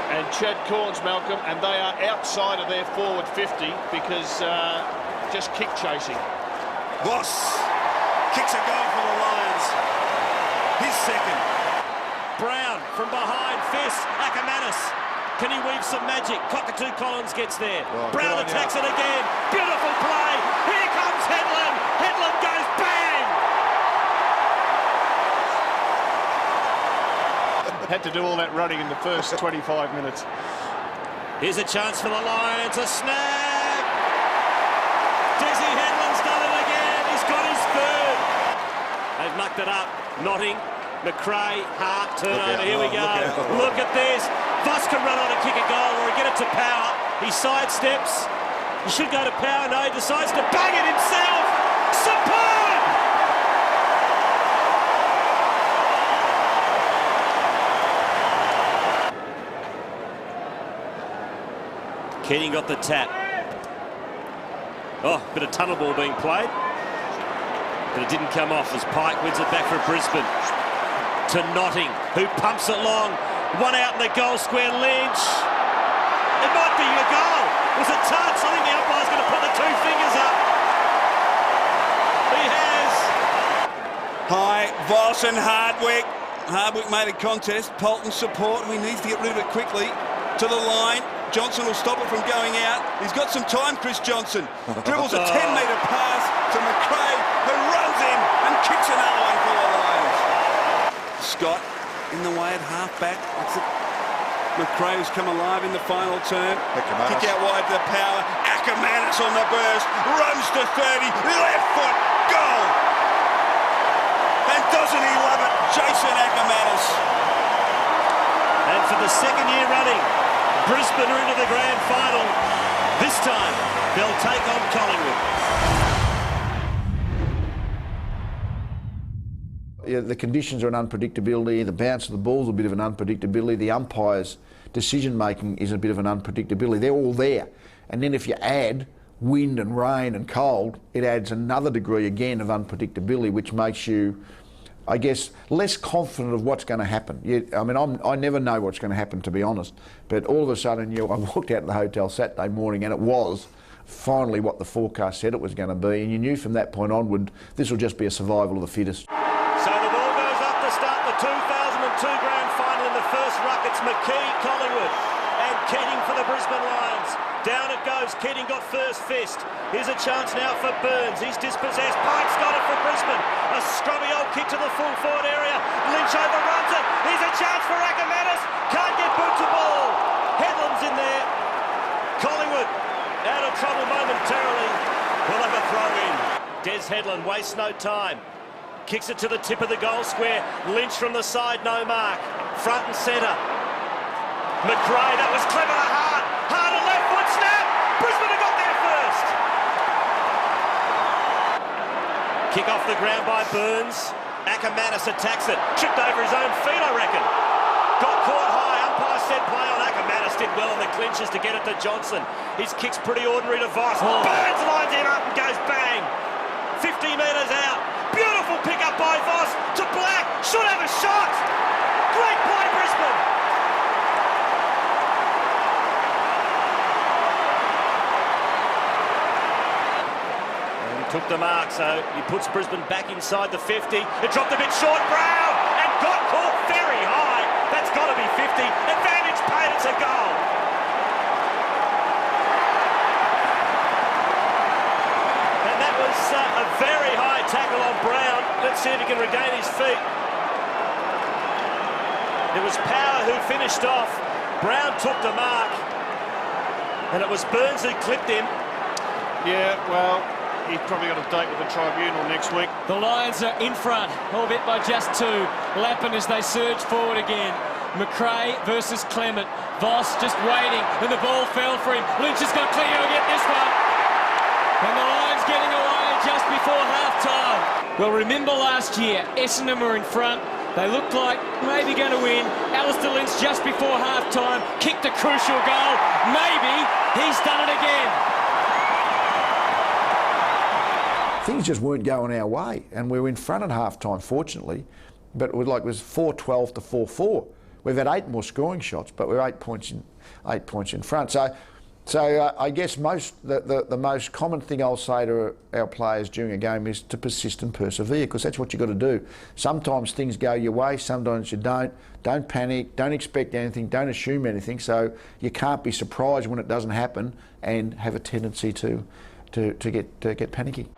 and Chad Corns, Malcolm, and they are outside of their forward 50 because just kick chasing. Voss kicks a goal for the Lions. His second. Brown from behind, fist, Ackermanis. Can he weave some magic? Cockatoo Collins gets there. Brown attacks it again. Beautiful play. Here comes Headland. Headland goes bang. Had to do all that running in the first 25 minutes. Here's a chance for the Lions. A snag. Desi Headland's done it again. He's got his third. They've mucked it up. Notting, McRae, Hart, turnover. Here we go. Look at this. Voss can run on and kick a goal or get it to Power. He sidesteps. He should go to Power. No, he decides to bang it himself. Superb! Keating got the tap. Oh, bit of tunnel ball being played. but it didn't come off as Pike wins it back for Brisbane. To Notting, who pumps it long. One out in the goal square, Lynch. It might be a goal. Was it touch? I think the umpire's going to put the two fingers up. He has. High, Voss and Hardwick. Hardwick made a contest. Polton support. He needs to get rid of it quickly. To the line. Johnson will stop it from going out. He's got some time, Chris Johnson. Dribbles a 10-metre pass to McRae, who runs in and kicks another one for the Lions. Scott in the way at half-back. McRae has come alive in the final turn. Kick out wide to Power. Ackermanis on the burst. Runs to 30. Left foot. Goal. And doesn't he love it? Jason Ackermanis. And for the second year running, Brisbane are into the grand final. This time, they'll take on Collingwood. Yeah, the conditions are an unpredictability. The bounce of the ball is a bit of an unpredictability. The umpires' decision-making is a bit of an unpredictability. They're all there. And then if you add wind and rain and cold, it adds another degree again of unpredictability, which makes you, I guess, less confident of what's going to happen. I never know what's going to happen, to be honest. But all of a sudden, I walked out of the hotel Saturday morning and it was finally what the forecast said it was going to be. And you knew from that point onward, this will just be a survival of the fittest. So the ball goes up to start the 2002 grand final in the first ruck. It's McKee, Collingwood, and Keating for the Brisbane Lions. Down it goes. Keating got first fist. Here's a chance now for Burns. He's dispossessed. Pike's got it for Brisbane. A scrubby old kick to the full forward area. Lynch overruns it. Here's a chance for Ackermanis. Can't get boot to ball. Headland's in there. Collingwood out of trouble momentarily. We'll have a throw in. Des Headland wastes no time. Kicks it to the tip of the goal square. Lynch from the side, no mark. Front and centre. McRae, that was clever to Hart. Hart a left foot snap. Brisbane have got there first. Kick off the ground by Burns. Ackermanis attacks it. Tripped over his own feet, I reckon. Got caught high. Umpire said play on. Ackermanis did well in the clinches to get it to Johnson. His kick's pretty ordinary to Voss. Burns lines him up and goes bang. 50 metres out. Beautiful pick up by Voss to Black. Should have a shot. Great play, Brisbane. And he took the mark, so he puts Brisbane back inside the 50. It dropped a bit short. Brown and got caught very high. That's got to be 50. Advantage paid. It's a goal. And that was a very high tackle on Brown. Let's see if he can regain his feet. It was Power who finished off. Brown took the mark. And it was Burns who clipped him. Yeah, well, he's probably got a date with the tribunal next week. The Lions are in front, albeit by just two. Lappin as they surge forward again. McRae versus Clement. Voss just waiting, and the ball fell for him. Lynch has got clear to get this one. And the Lions getting away just before half-time. Well, remember last year, Essendon were in front. They looked like maybe going to win. Alistair Lynch just before half-time kicked a crucial goal. Maybe he's done it again. Things just weren't going our way, and we were in front at half-time, fortunately, but it was 4-12 to 4-4. We've had 8 more scoring shots, but we're 8 points in front. So I guess the most common thing I'll say to our players during a game is to persist and persevere, because that's what you've got to do. Sometimes things go your way, sometimes you don't. Don't panic, don't expect anything, don't assume anything, so you can't be surprised when it doesn't happen and have a tendency to get panicky.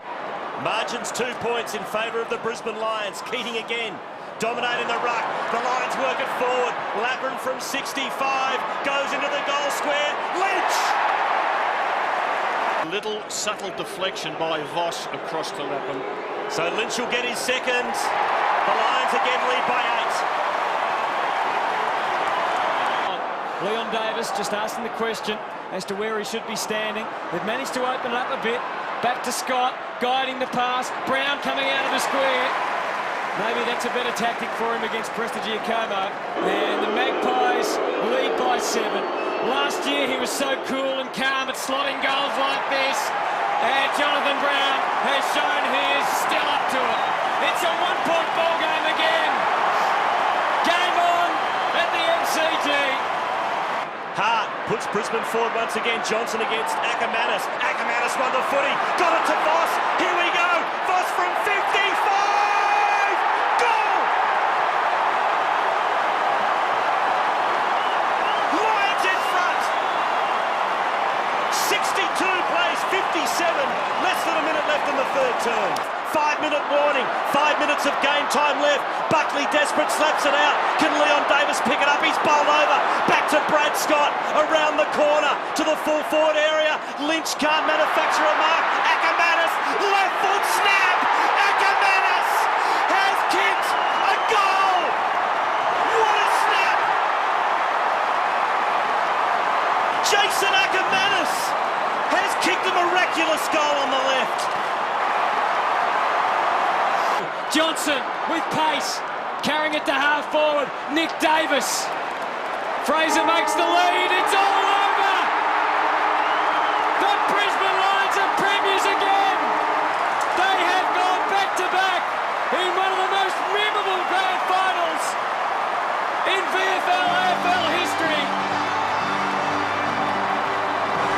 Margins 2 points in favour of the Brisbane Lions. Keating again, dominating the ruck. The Lions work it forward. Lappin from 65 goes into the goal square. Lynch! Little subtle deflection by Voss across to Lappin. So Lynch will get his second. The Lions again lead by 8. Leon Davis just asking the question as to where he should be standing. They've managed to open it up a bit. Back to Scott, guiding the pass. Brown coming out of the square. Maybe that's a better tactic for him against Prestigiacomo. And the Magpies lead by 7. Last year he was so cool and calm at slotting goals like this. And Jonathan Brown has shown he is still up to it. It's a one-point ball game again. Game on at the MCG. Hart puts Brisbane forward once again. Johnson against Ackermanis. Ackermanis won the footy. Got it to Voss. Here we go. Voss from 55. Goal! Lions in front. 62 plays 57. Less than a minute left in the third term. 5-minute warning. 5 minutes of game time left. Buckley desperate, slaps it out. Can Leon Davis pick it up? He's bowled over. Back to Brad Scott. Around the corner to the full forward area. Lynch can't manufacture a mark. Ackermanis, left foot snap. Ackermanis has kicked a goal. What a snap. Jason Ackermanis has kicked a miraculous goal on the left. Johnson with pace, carrying it to half forward. Nick Davis. Fraser makes the lead. It's all over. The Brisbane Lions are premiers again. They have gone back to back in one of the most memorable grand finals in VFL AFL history.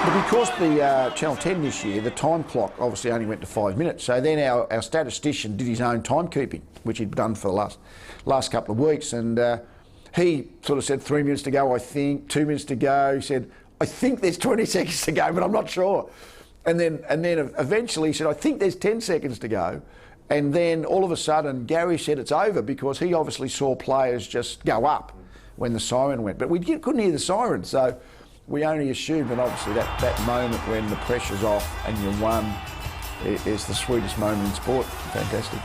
But because the Channel 10 this year, the time clock obviously only went to 5 minutes. So then our statistician did his own timekeeping, which he'd done for the last couple of weeks. And he sort of said 3 minutes to go, I think, 2 minutes to go. He said, I think there's 20 seconds to go, but I'm not sure. And then eventually he said, I think there's 10 seconds to go. And then all of a sudden, Gary said it's over because he obviously saw players just go up when the siren went. But we couldn't hear the siren, so we only assumed, and obviously that moment when the pressure's off and you won is the sweetest moment in sport. Fantastic.